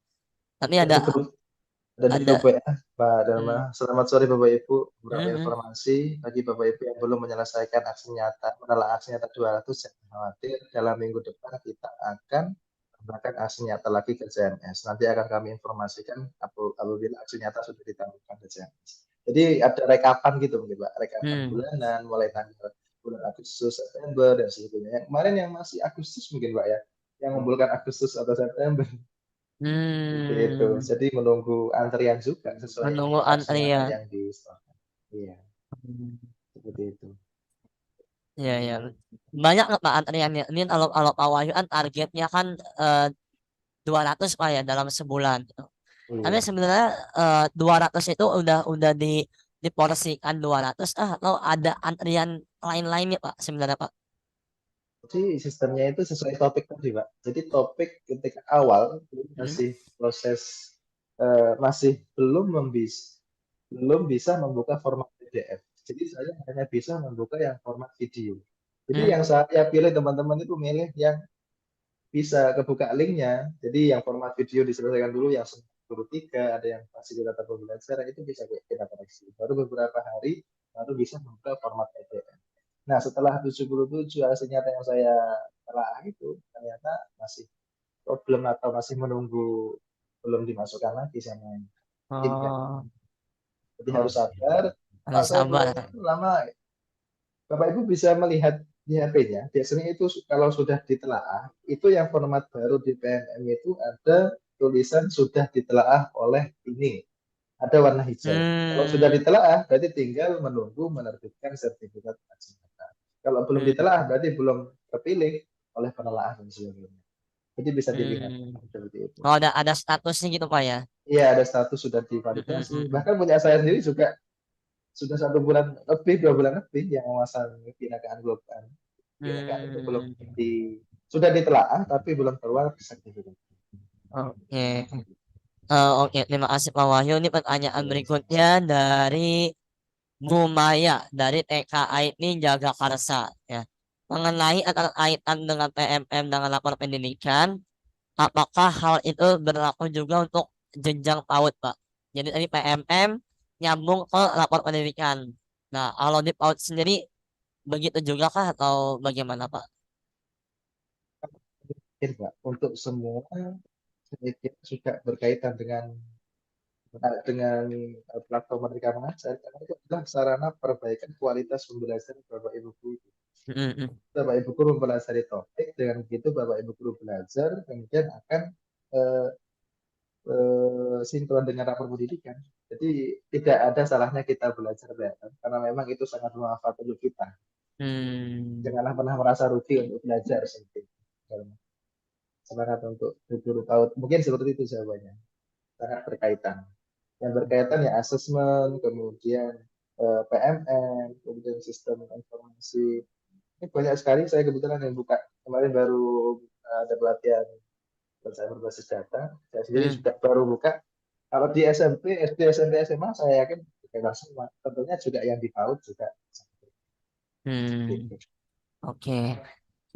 Tapi ada di grup WA Pak Dharma. Selamat sore Bapak Ibu. Beberapa informasi bagi Bapak Ibu yang belum menyelesaikan aksi nyata, menelaah aksi nyata 200, jangan khawatir. Dalam minggu depan kita akan menambahkan aksi nyata lagi ke CMS. Nanti akan kami informasikan apabila aksi nyata sudah ditambahkan ke CMS. Jadi ada rekapan gitu mungkin Pak, rekapan bulanan mulai tanggal bulan Agustus, September dan sebagainya. Yang kemarin yang masih Agustus mungkin Pak ya, yang mengumpulkan Agustus atau September. Itu. Jadi menunggu antrian juga sesuai menunggu antrian yang di store. Iya. Seperti itu. Iya. Banyak nggak Pak antriannya? Ini kalau Pak Wahyu kan targetnya kan 200 Pak ya dalam sebulan. Tapi sebenarnya 200 itu udah diporsikan 200 atau ada antrian lain-lainnya Pak sebenarnya Pak? Jadi sistemnya itu sesuai topik tadi Pak. Jadi topik ketika awal masih proses masih belum bisa membuka format PDF. Jadi saya hanya bisa membuka yang format video. Jadi yang saya pilih teman-teman itu milih yang bisa kebuka linknya. Jadi yang format video diselesaikan dulu, yang 93, ada yang fasilitator pembelajaran itu bisa kita koreksi. Baru beberapa hari baru bisa membuka format PDF. Nah setelah 77 hasil nyata yang saya telah itu ternyata masih problem atau masih menunggu belum dimasukkan lagi sama tim kan. Jadi harus sabar. Lama Bapak Ibu bisa melihat di HP-nya. Biasanya itu kalau sudah ditelaah, itu yang format baru di PMM itu ada tulisan sudah ditelaah oleh ini. Ada warna hijau. Kalau sudah ditelaah, berarti tinggal menunggu menerbitkan sertifikat aksi nyata. Kalau belum ditelaah, berarti belum terpilih oleh penelaah dan sebagainya. Jadi bisa dilihat seperti itu. Oh, ada statusnya gitu Pak ya? Iya, ada status sudah divalidasi. Bahkan punya saya sendiri juga sudah 1 bulan lebih, 2 bulan lebih yang memasang Binakaan Global. Binakaan itu belum sudah ditelaah tapi belum keluar sertifikat. Oke. Oke, terima kasih Pak Wahyu. Ini pertanyaan berikutnya dari Bu Maya dari TKA ini Jagakarsa ya. Mengenai antara kaitan dengan PMM dengan lapor pendidikan, apakah hal itu berlaku juga untuk jenjang PAUD, Pak? Jadi tadi PMM nyambung ke lapor pendidikan. Nah, kalau di PAUD sendiri begitu juga kah atau bagaimana, Pak? Mungkin Pak, untuk semua saya kira juga berkaitan dengan platform Merdeka Mengajar karena itu adalah sarana perbaikan kualitas pembelajaran Bapak Ibu guru. Mm-mm. Bapak Ibu guru mempelajari topik, dengan begitu Bapak Ibu guru belajar kemudian akan eh, sinkron dengan rapor pendidikan. Jadi tidak ada salahnya kita belajar bareng karena memang itu sangat bermanfaat untuk kita. Hmm. Janganlah pernah merasa rugi untuk belajar seperti itu. Semangat untuk guru PAUD. Mungkin seperti itu jawabannya. Sangat berkaitan. Yang berkaitan ya asesmen, kemudian PMN, kemudian sistem informasi. Ini banyak sekali. Saya kebetulan yang buka kemarin baru ada pelatihan saya berbasis data. Saya sendiri juga baru buka. Kalau di SMP, SD, SMP, SMA, saya yakin juga semua. Tentunya juga yang di PAUD juga. Oke.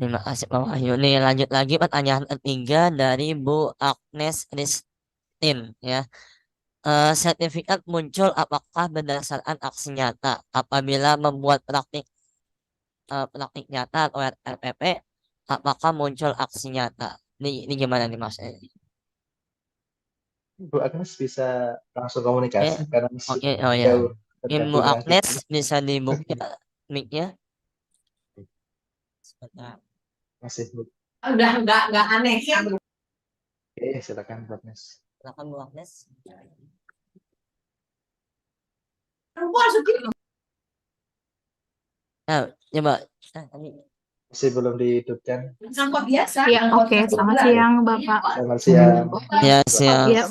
Terima kasih Pak Wahyu. Nih lanjut lagi pertanyaan ketiga dari Bu Agnes Ristin ya. Sertifikat muncul apakah berdasarkan aksi nyata? Apabila membuat praktik nyata atau RPP, apakah muncul aksi nyata? Ini gimana nih Mas? Bu Agnes bisa langsung Oke, komunikasi karena masih oke, oh ya. jauh Bu tergabung dengan Agnes kita. bisa dibuka mic-nya. Sebentar. Masih Bu. Udah nggak aneh. Oke, silakan Bu Agnes. Silakan Bu Agnes. Nah, coba. Tadi. Masih belum dihidupkan. Sampah biasa. Ya, oke. Selamat siang, Bapak. Selamat siang. Ya, siang. Ya,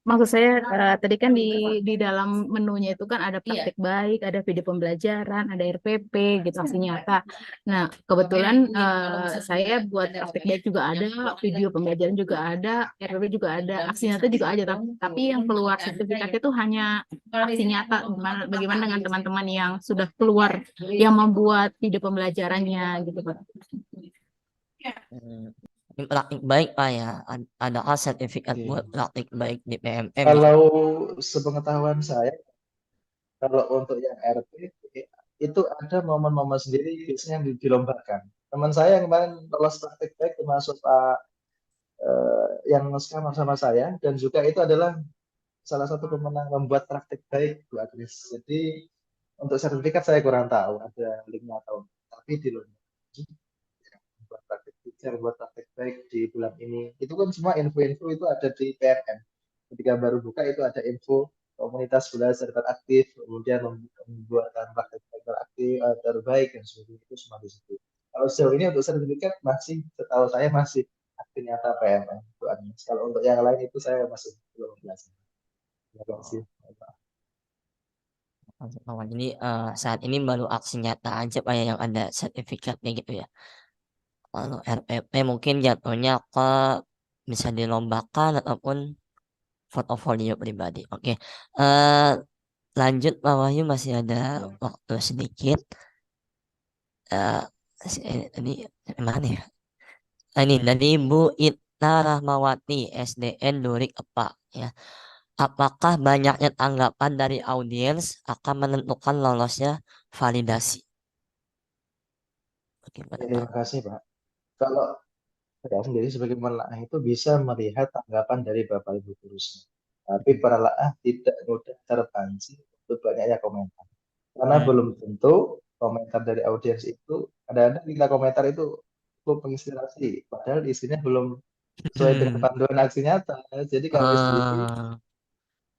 maksud saya tadi kan di dalam menunya itu kan ada praktik baik, ada video pembelajaran, ada RPP gitu aksi nyata. Nah, kebetulan saya buat praktik baik juga ada, video pembelajaran juga ada, RPP juga ada, aksi nyata juga ada. Tapi yang keluar sertifikat itu hanya aksi nyata. Bagaimana dengan teman-teman yang sudah keluar, yang membuat video pembelajarannya gitu, Pak? Ini praktik baik Pak ya. Adakah sertifikat buat praktik baik di PMM? Kalau sepengetahuan saya, kalau untuk yang RP itu ada momen-momen sendiri biasanya yang dilombakan. Teman saya yang kemarin lolos praktik baik termasuk Pak yang sekarang sama saya dan juga itu adalah salah satu pemenang membuat praktik baik Bu Agnes. Jadi untuk sertifikat saya kurang tahu ada linknya atau tapi di lomba buat praktik teacher, buat praktik baik di bulan ini. Itu kan semua info-info itu ada di PMM. Ketika baru buka itu ada info komunitas belajar teraktif, kemudian membuat praktik teraktif terbaik dan sebagainya itu semua di situ. Kalau sejauh ini untuk sertifikat masih, setahu saya masih aktif nyata PMM Bu Agnes. Kalau untuk yang lain itu saya masih belum belajar. Terima kasih. Jadi saat ini baru aksi nyata aja Pak ya, yang ada sertifikatnya gitu ya. Kalau RPP mungkin jatuhnya ke bisa dilombakan ataupun portofolio pribadi. Oke. Lanjut Pak Wahyu, masih ada waktu sedikit. Tadi mana ya? Ini dari Bu Ita Rahmawati SDN Durik Epa ya. Apakah banyaknya tanggapan dari audiens akan menentukan lolosnya validasi? Terima kasih Pak. Kalau saya sendiri sebagai penelaah itu bisa melihat tanggapan dari Bapak Ibu guru. Tapi penelaah tidak mudah terpancing untuk banyaknya komentar. Karena belum tentu komentar dari audiens itu, kadang-kadang kita komentar itu cukup menginspirasi. Padahal isinya belum sesuai dengan panduan aksi nyata. Jadi kami sendiri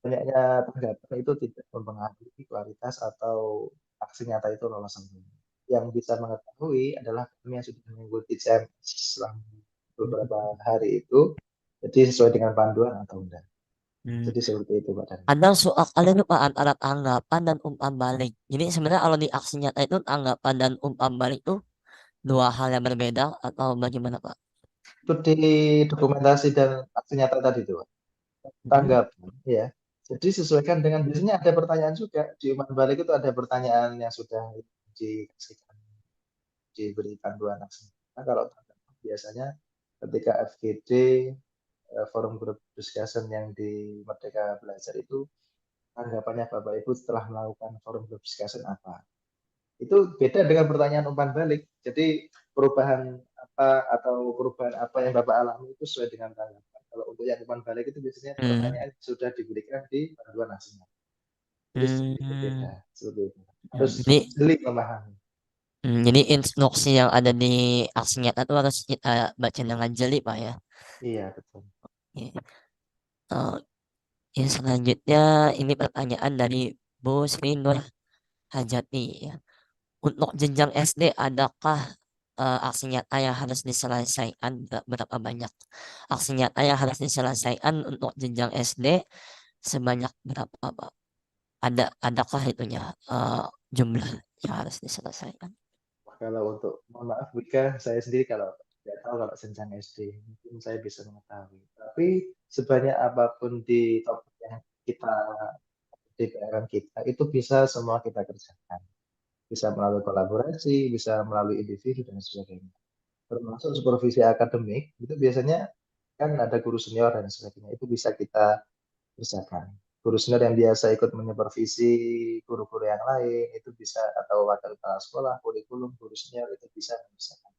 banyaknya tanggapan itu tidak mempengaruhi kualitas atau aksi nyata itu lolos sempurna. Yang bisa mengetahui adalah kami yang sudah mengikuti CMS selama beberapa hari itu, jadi sesuai dengan panduan atau enggak. Jadi seperti itu Pak Dani. Ada soal kalian lupa antara tanggapan dan umpan balik. Jadi sebenarnya kalau di aksi nyata itu tanggapan dan umpan balik itu dua hal yang berbeda atau bagaimana Pak? Itu di dokumentasi dan aksi nyata tadi tuh Pak. tanggapan ya. Jadi sesuaikan dengan, biasanya ada pertanyaan juga di umpan balik itu, ada pertanyaan yang sudah dikasihkan, diberikan 2 anak. Nah, kalau tanggapan biasanya ketika FGD, forum group discussion yang di Merdeka Belajar itu, tanggapannya Bapak Ibu setelah melakukan forum group discussion apa? Itu beda dengan pertanyaan umpan balik. Jadi perubahan apa atau perubahan apa yang Bapak alami itu sesuai dengan tanggapan. Kalau untuk yang umpan balik itu biasanya pertanyaan sudah diberikan di panduan hasilnya. Jadi sedikit beda seperti itu. Harus jeli memahami. Jadi instruksi yang ada di aksi nyata itu harus kita baca dengan jeli, Pak ya. Iya, betul. Ya, selanjutnya ini pertanyaan dari Bu Sri Nur Hajati ya. Untuk jenjang SD, adakah aksi nyata yang harus diselesaikan? Berapa banyak aksi nyata yang harus diselesaikan untuk jenjang SD, sebanyak berapa, Pak? Adakah itunya jumlah yang harus diselesaikan? Kalau untuk, mohon maaf Wika, saya sendiri kalau tidak tahu kalau jenjang SD, mungkin saya bisa mengetahui. Tapi sebanyak apapun di topik yang kita, di PR kita, itu bisa semua kita kerjakan. Bisa melalui kolaborasi, bisa melalui individu dan sebagainya. Termasuk supervisi akademik, itu biasanya kan ada guru senior dan sebagainya, itu bisa kita kerjakan. Guru senior yang biasa ikut menyupervisi guru-guru yang lain, itu bisa, atau wakil kepala sekolah, kurikulum, guru senior itu bisa mengerjakan.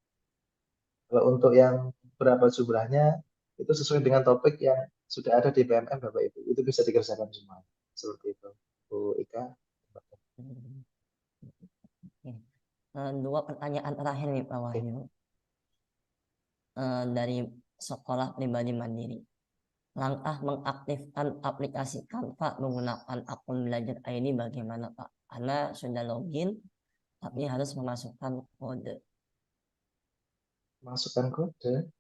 Kalau untuk yang berapa jumlahnya, itu sesuai dengan topik yang sudah ada di PMM Bapak Ibu, itu bisa dikerjakan semua. Seperti itu. Bu Ika. Dua pertanyaan terakhir nih Pak Wahyu. Dari Sekolah Pribadi Mandiri. Langkah mengaktifkan aplikasi Canva menggunakan akun Belajar ID bagaimana Pak? Karena sudah login, tapi harus memasukkan kode. Masukkan kode?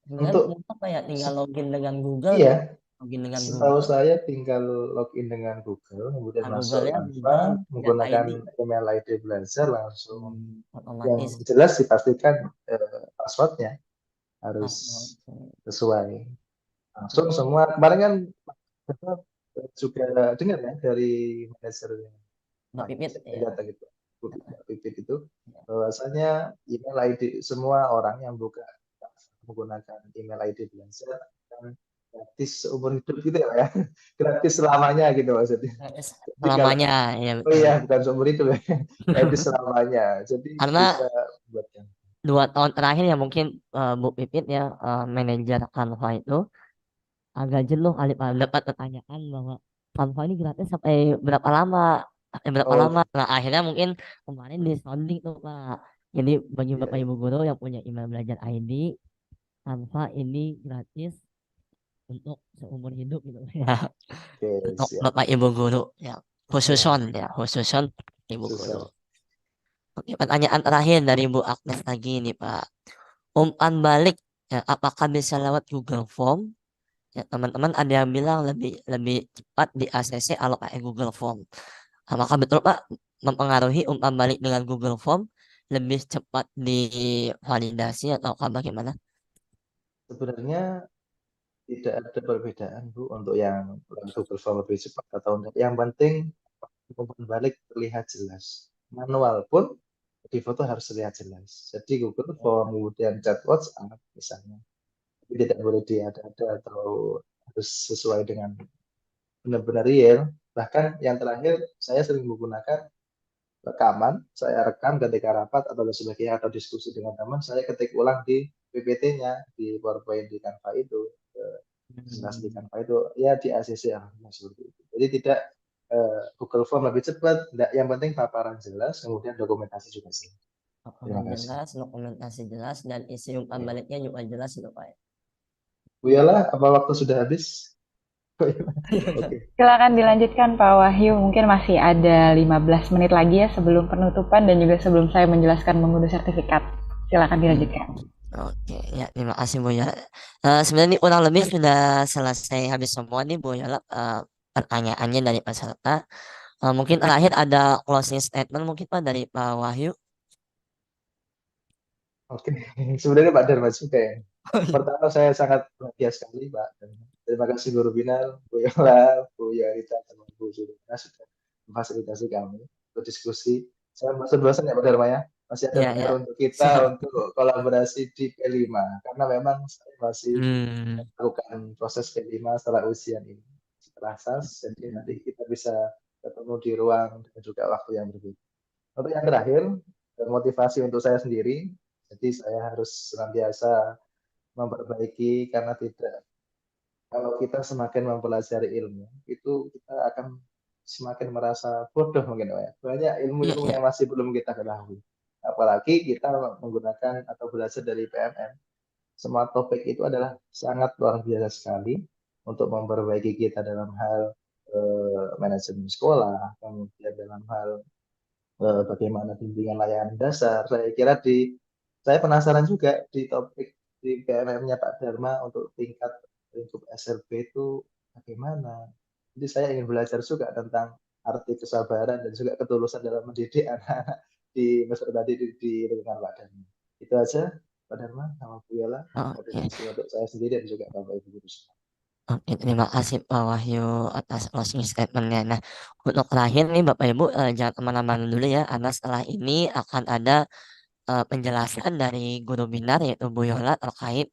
Untuk apa ya? Tinggal login dengan Google. Iya. Login dengan Setahu Google. saya tinggal login dengan Google, kemudian masuk Canva, menggunakan email ID belajar langsung. Yang jelas dipastikan passwordnya harus sesuai. Langsung semua. Kemarin kan juga dengar ya dari manajernya Mbak Pipit itu, bahwasanya email ID semua orang yang buka menggunakan email ID belajar kan gratis seumur hidup gitu ya, gratis selamanya gitu maksudnya. Selamanya ya. Oh iya, bukan seumur hidup ya, gratis selamanya. Jadi karena bisa buatkan. 2 tahun terakhir ya mungkin Bu Pipit ya, manajer Canva itu agak jenuh kali Pak, dapat pertanyaan bahwa Canva ini gratis sampai berapa lama? Nah akhirnya mungkin kemarin di sounding tuh Pak. Jadi bagi Bapak Ibu guru yang punya email Belajar ID, Canva ini gratis untuk seumur hidup gitu ya. Untuk Bapak Ibu guru ya, khususon Ibu guru. Oke, pertanyaan terakhir dari Bu Agnes lagi nih Pak. Umpan balik ya, apakah bisa lewat Google Form? Ya, teman-teman ada yang bilang lebih cepat di ACC kalau pakai Google Form. Apakah betul Pak mempengaruhi umpan balik dengan Google Form lebih cepat divalidasi atau bagaimana? Sebenarnya tidak ada perbedaan Bu untuk yang Google Form lebih cepat atau enggak. Yang penting umpan balik terlihat jelas. Manual pun di foto harus terlihat jelas. Jadi Google Form kemudian chat WhatsApp misalnya, tapi tidak boleh diada-ada atau harus sesuai dengan benar-benar real. Bahkan yang terakhir saya sering menggunakan rekaman, saya rekam ketika rapat atau sebagainya atau diskusi dengan teman, saya ketik ulang di PPT-nya, di PowerPoint di Canva itu, jelas di Canva itu, ya di ACC seperti itu. Jadi tidak Google Form lebih cepat, enggak, yang penting paparan jelas, kemudian dokumentasi juga sih. Jelas, dokumentasi jelas, dan isi umpan baliknya juga jelas itu Pak. Bu Yola, apa waktu sudah habis? Silakan dilanjutkan Pak Wahyu, mungkin masih ada 15 menit lagi ya sebelum penutupan dan juga sebelum saya menjelaskan mengunduh sertifikat. Silakan dilanjutkan. Oke, ya terima kasih Bu Yola. Sebenarnya ini kurang lebih sudah selesai habis semua nih Bu Yola, pertanyaannya dari peserta. Mungkin terakhir ada closing statement mungkin Pak dari Pak Wahyu. Oke, sebenarnya Pak Dharma juga ya. Pertama saya sangat bahagia sekali Pak. Dan terima kasih Guru Binar, Bu Yola, Bu Yarita, dan Bu Zulina sudah memfasilitasi kami untuk diskusi. Saya bosan-bosan ya Pak Dharma ya. Masih ada Ya, PR ya. untuk kita Siap. untuk kolaborasi di P5 karena memang saya masih Hmm. melakukan proses P5 setelah ujian ini. Setelah SAS, jadi nanti kita bisa ketemu di ruang dan juga waktu yang berbeda. Untuk yang terakhir, motivasi untuk saya sendiri, jadi saya harus senantiasa memperbaiki karena tidak kalau kita semakin mempelajari ilmu itu kita akan semakin merasa bodoh mungkin Pak ya. Banyak Iya, ilmu-ilmu iya. yang masih belum kita ketahui. Apalagi kita menggunakan atau belajar dari PMN. Semua topik itu adalah sangat luar biasa sekali untuk memperbaiki kita dalam hal manajemen sekolah, kemudian dalam hal bagaimana bimbingan layanan dasar. Saya penasaran juga di topik di PMM-nya Pak Dharma untuk tingkat lingkup SLB itu bagaimana. Jadi saya ingin belajar juga tentang arti kesabaran dan juga ketulusan dalam mendidik anak-anak di Mesir tadi di lingkungan Pak Dharma. Itu aja Pak Dharma sama Bu Yola, Oke. motivasi untuk saya sendiri dan juga Bapak Ibu guru semua. Oke, terima kasih Pak Wahyu atas closing statement-nya. Nah, untuk terakhir nih Bapak Ibu jangan kemana-mana dulu ya, karena setelah ini akan ada penjelasan dari guru binar yaitu Bu Yola terkait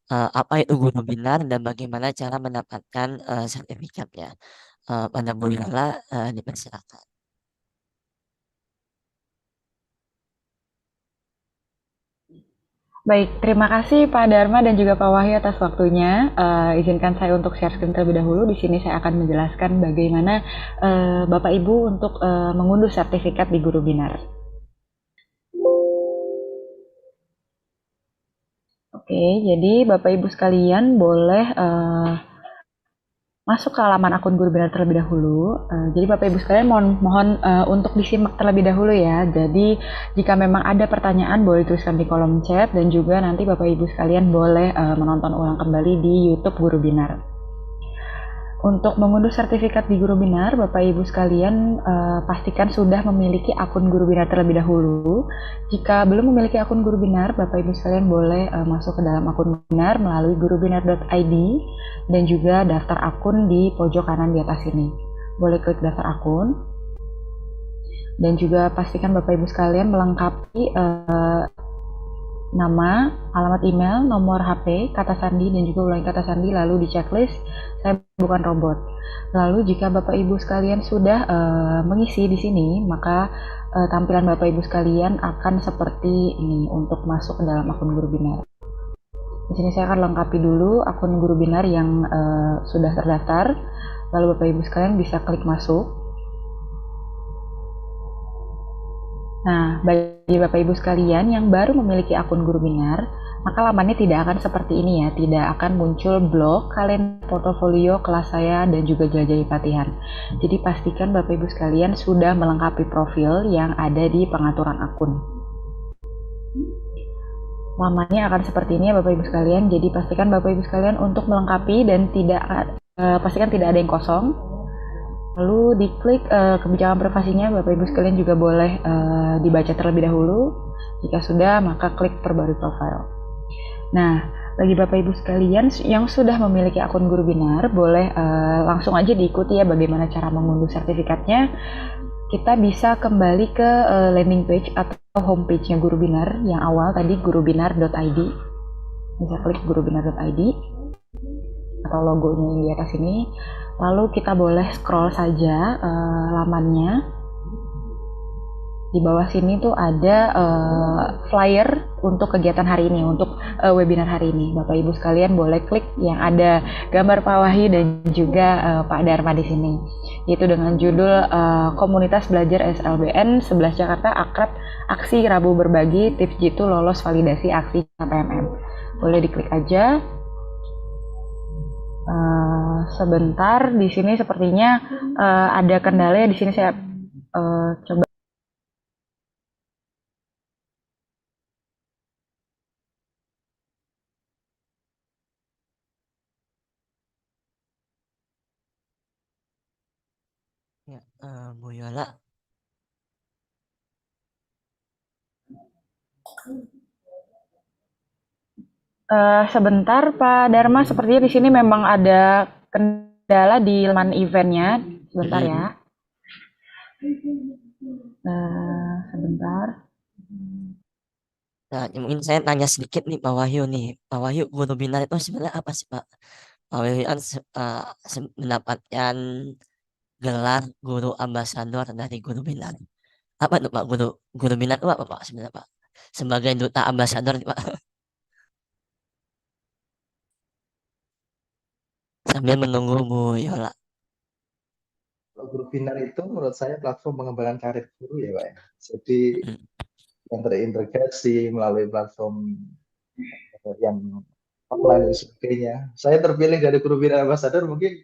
apa itu guru binar dan bagaimana cara mendapatkan sertifikatnya. Pada Bu Yola dipersilakan. Baik, terima kasih Pak Dharma dan juga Pak Wahyu atas waktunya. Izinkan saya untuk share screen terlebih dahulu. Di sini saya akan menjelaskan bagaimana Bapak Ibu untuk mengunduh sertifikat di Guru Binar. Oke, jadi Bapak Ibu sekalian boleh masuk ke halaman akun Guru Binar terlebih dahulu. Jadi Bapak Ibu sekalian mohon untuk disimak terlebih dahulu ya. Jadi jika memang ada pertanyaan boleh tuliskan di kolom chat dan juga nanti Bapak Ibu sekalian boleh menonton ulang kembali di YouTube Guru Binar. Untuk mengunduh sertifikat di Guru Binar, Bapak Ibu sekalian pastikan sudah memiliki akun Guru Binar terlebih dahulu. Jika belum memiliki akun Guru Binar, Bapak Ibu sekalian boleh masuk ke dalam akun Binar melalui gurubinar.id dan juga daftar akun di pojok kanan di atas ini. Boleh klik daftar akun. Dan juga pastikan Bapak Ibu sekalian melengkapi nama, alamat email, nomor HP, kata sandi, dan juga ulangi kata sandi, lalu di checklist, saya bukan robot. Lalu jika Bapak Ibu sekalian sudah mengisi di sini, maka tampilan Bapak Ibu sekalian akan seperti ini untuk masuk ke dalam akun Guru Binar. Di sini saya akan lengkapi dulu akun Guru Binar yang sudah terdaftar, lalu Bapak Ibu sekalian bisa klik masuk. Nah, bagi Bapak Ibu sekalian yang baru memiliki akun Guru Binar, maka lamannya tidak akan seperti ini ya, tidak akan muncul blog, kalender, portofolio, kelas saya, dan juga jelajahi pelatihan. Jadi pastikan Bapak Ibu sekalian sudah melengkapi profil yang ada di pengaturan akun. Lamannya akan seperti ini ya Bapak Ibu sekalian, jadi pastikan Bapak Ibu sekalian untuk melengkapi dan pastikan tidak ada yang kosong. Lalu diklik kebijakan privasinya, Bapak Ibu sekalian juga boleh dibaca terlebih dahulu. Jika sudah, maka klik perbarui profil. Nah, bagi Bapak Ibu sekalian yang sudah memiliki akun Guru Binar, boleh langsung aja diikuti ya bagaimana cara mengunduh sertifikatnya. Kita bisa kembali ke landing page atau homepage-nya Guru Binar yang awal tadi, gurubinar.id. Bisa klik gurubinar.id atau logonya yang di atas ini. Lalu kita boleh scroll saja lamannya. Di bawah sini tuh ada flyer untuk kegiatan hari ini, untuk webinar hari ini. Bapak Ibu sekalian boleh klik yang ada gambar Pak Wahyu dan juga Pak Dharma di sini. Yaitu dengan judul Komunitas Belajar SLBN 11 Jakarta Akrab Aksi Rabu Berbagi Tips Jitu Lolos Validasi Aksi PMM. Boleh diklik aja. Sebentar, di sini sepertinya ada kendala ya. Di sini saya coba. Ya, Bu Yola. Sebentar Pak Dharma, sepertinya di sini memang ada kendala di laman eventnya. Sebentar ya. Sebentar. Nah, mungkin saya tanya sedikit nih Pak Wahyu nih. Pak Wahyu, guru bina itu sebenarnya apa sih Pak? Pak Wahyu kan mendapatkan gelar guru ambasador dari guru bina. Apa tuh Pak guru bina itu apa Pak sebenarnya Pak? Sebagai duta ambasador nih Pak. Sambil menunggu Bu Yola. Kalau guru Binar itu menurut saya platform pengembangan karir guru ya Pak ya. Jadi yang terintegrasi melalui platform yang online dan sebagainya. Saya terpilih dari guru Binar Ambassador mungkin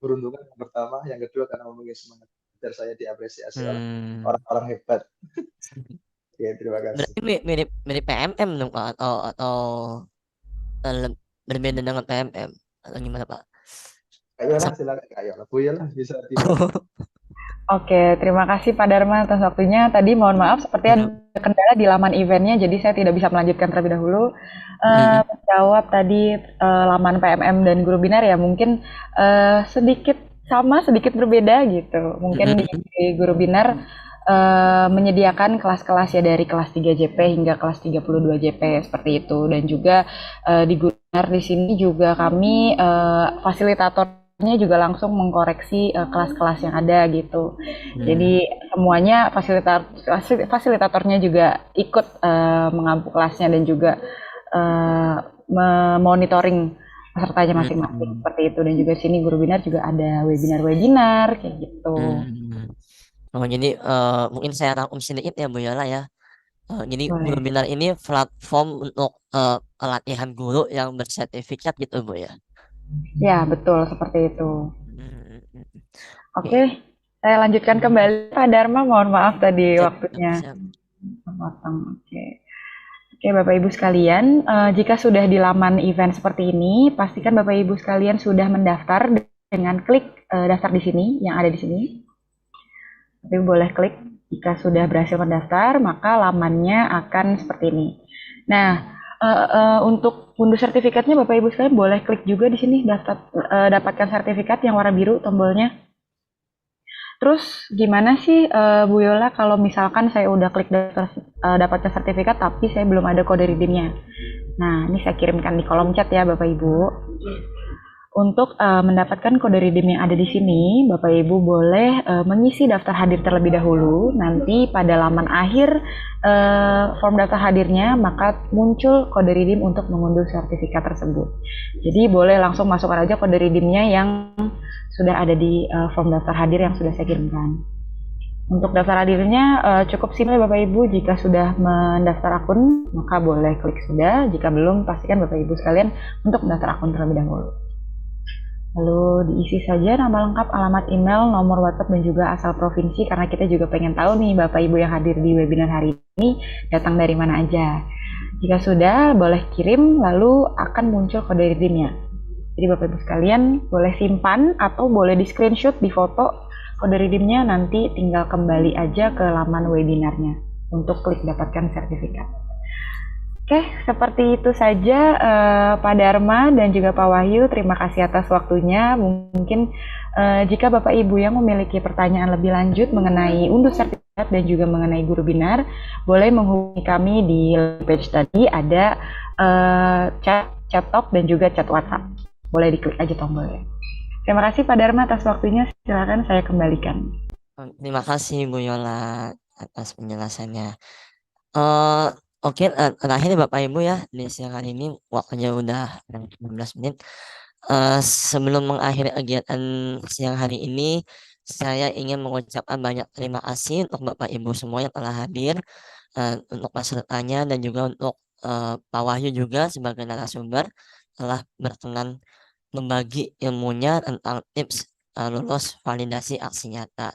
beruntungan yang pertama, yang kedua karena memiliki semangat belajar saya diapresiasi oleh orang-orang hebat. Ya, terima kasih. Berarti mirip PMM dong Pak atau berbeda dengan PMM atau gimana Pak? Ayo lah silakan, ayo lah Bu ya lah bisa Oke, terima kasih Pak Dharma atas waktunya. Tadi mohon maaf seperti ada kendala di laman eventnya, jadi saya tidak bisa melanjutkan terlebih dahulu. Menjawab tadi laman PMM dan guru binar ya mungkin sedikit sama, sedikit berbeda gitu. Mungkin di guru binar menyediakan kelas-kelas ya dari kelas 3 JP hingga kelas 32 JP seperti itu. Dan juga di guru binar di sini juga kami fasilitator juga langsung mengkoreksi kelas-kelas yang ada gitu. Jadi semuanya fasilitatornya juga ikut mengampu kelasnya dan juga memonitoring pesertanya masing-masing seperti itu. Dan juga sini guru binar juga ada webinar-webinar kayak gitu. Oh jadi mungkin saya rangkum sedikit ya Bu Yola ya. Jadi guru binar ini platform untuk pelatihan guru yang bersertifikat gitu Bu ya. Ya, betul seperti itu. Oke, saya lanjutkan kembali Pak Dharma, mohon maaf tadi waktunya terpotong. Oke, Bapak Ibu sekalian, jika sudah di laman event seperti ini, pastikan Bapak Ibu sekalian sudah mendaftar dengan klik daftar di sini, yang ada di sini. Bapak Ibu boleh klik, jika sudah berhasil mendaftar, maka lamannya akan seperti ini. Nah, untuk unduh sertifikatnya Bapak Ibu sekalian boleh klik juga di sini dapatkan sertifikat yang warna biru tombolnya. Terus gimana sih Bu Yola kalau misalkan saya udah klik dapatkan sertifikat tapi saya belum ada kode redeemnya? Nah, ini saya kirimkan di kolom chat ya Bapak Ibu. Untuk mendapatkan kode redeem yang ada di sini, Bapak Ibu boleh mengisi daftar hadir terlebih dahulu. Nanti pada laman akhir form daftar hadirnya, maka muncul kode redeem untuk mengunduh sertifikat tersebut. Jadi boleh langsung masukkan aja kode redeemnya yang sudah ada di form daftar hadir yang sudah saya kirimkan. Untuk daftar hadirnya cukup simpel Bapak Ibu. Jika sudah mendaftar akun, maka boleh klik sudah. Jika belum, pastikan Bapak Ibu sekalian untuk mendaftar akun terlebih dahulu. Lalu diisi saja nama lengkap, alamat email, nomor WhatsApp, dan juga asal provinsi karena kita juga pengen tahu nih Bapak Ibu yang hadir di webinar hari ini datang dari mana aja. Jika sudah, boleh kirim lalu akan muncul kode redeemnya. Jadi Bapak Ibu sekalian boleh simpan atau boleh di screenshot, di foto kode redeemnya, nanti tinggal kembali aja ke laman webinarnya untuk klik dapatkan sertifikat. Oke, seperti itu saja Pak Dharma dan juga Pak Wahyu. Terima kasih atas waktunya. Mungkin jika Bapak Ibu yang memiliki pertanyaan lebih lanjut mengenai unduh sertifikat dan juga mengenai guru binar, boleh menghubungi kami di page tadi, ada chat talk dan juga chat WhatsApp. Boleh diklik aja tombolnya. Terima kasih Pak Dharma atas waktunya. Silakan saya kembalikan. Terima kasih Bu Yola atas penjelasannya. Oke, terakhir Bapak Ibu ya, di siang hari ini waktunya udah 16 menit. Sebelum mengakhiri kegiatan siang hari ini, saya ingin mengucapkan banyak terima kasih untuk Bapak Ibu semua yang telah hadir, untuk pesertanya dan juga untuk Pak Wahyu juga sebagai narasumber telah berkenan membagi ilmunya tentang tips lulus validasi aksi nyata.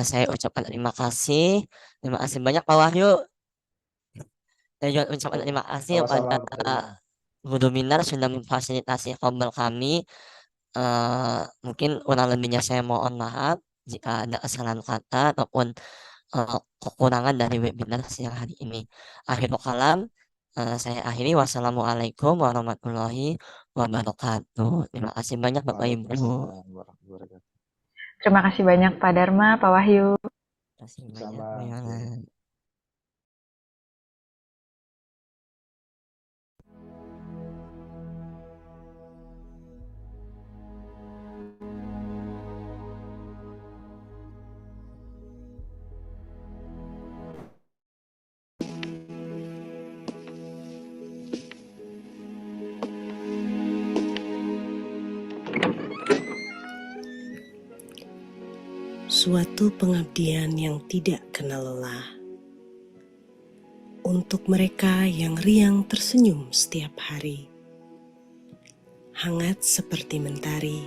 Saya ucapkan terima kasih banyak Pak Wahyu. Saya juga ucapkan terima kasih kepada guru binar sudah memfasilitasi kombel kami. Mungkin kurang lebihnya saya mohon maaf jika ada kesalahan kata ataupun kekurangan dari webinar siang hari ini. Akhirul kalam, Saya akhiri. Wassalamualaikum warahmatullahi wabarakatuh. Terima kasih banyak Bapak Ibu. Waalaikumsalam warahmatullahi wabarakatuh. Terima kasih banyak Pak Dharma, Pak Wahyu. Terima kasih banyak Sama. Mbak Yolan. Suatu pengabdian yang tidak kenal lelah untuk mereka yang riang tersenyum setiap hari, hangat seperti mentari.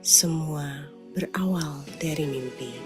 Semua berawal dari mimpi.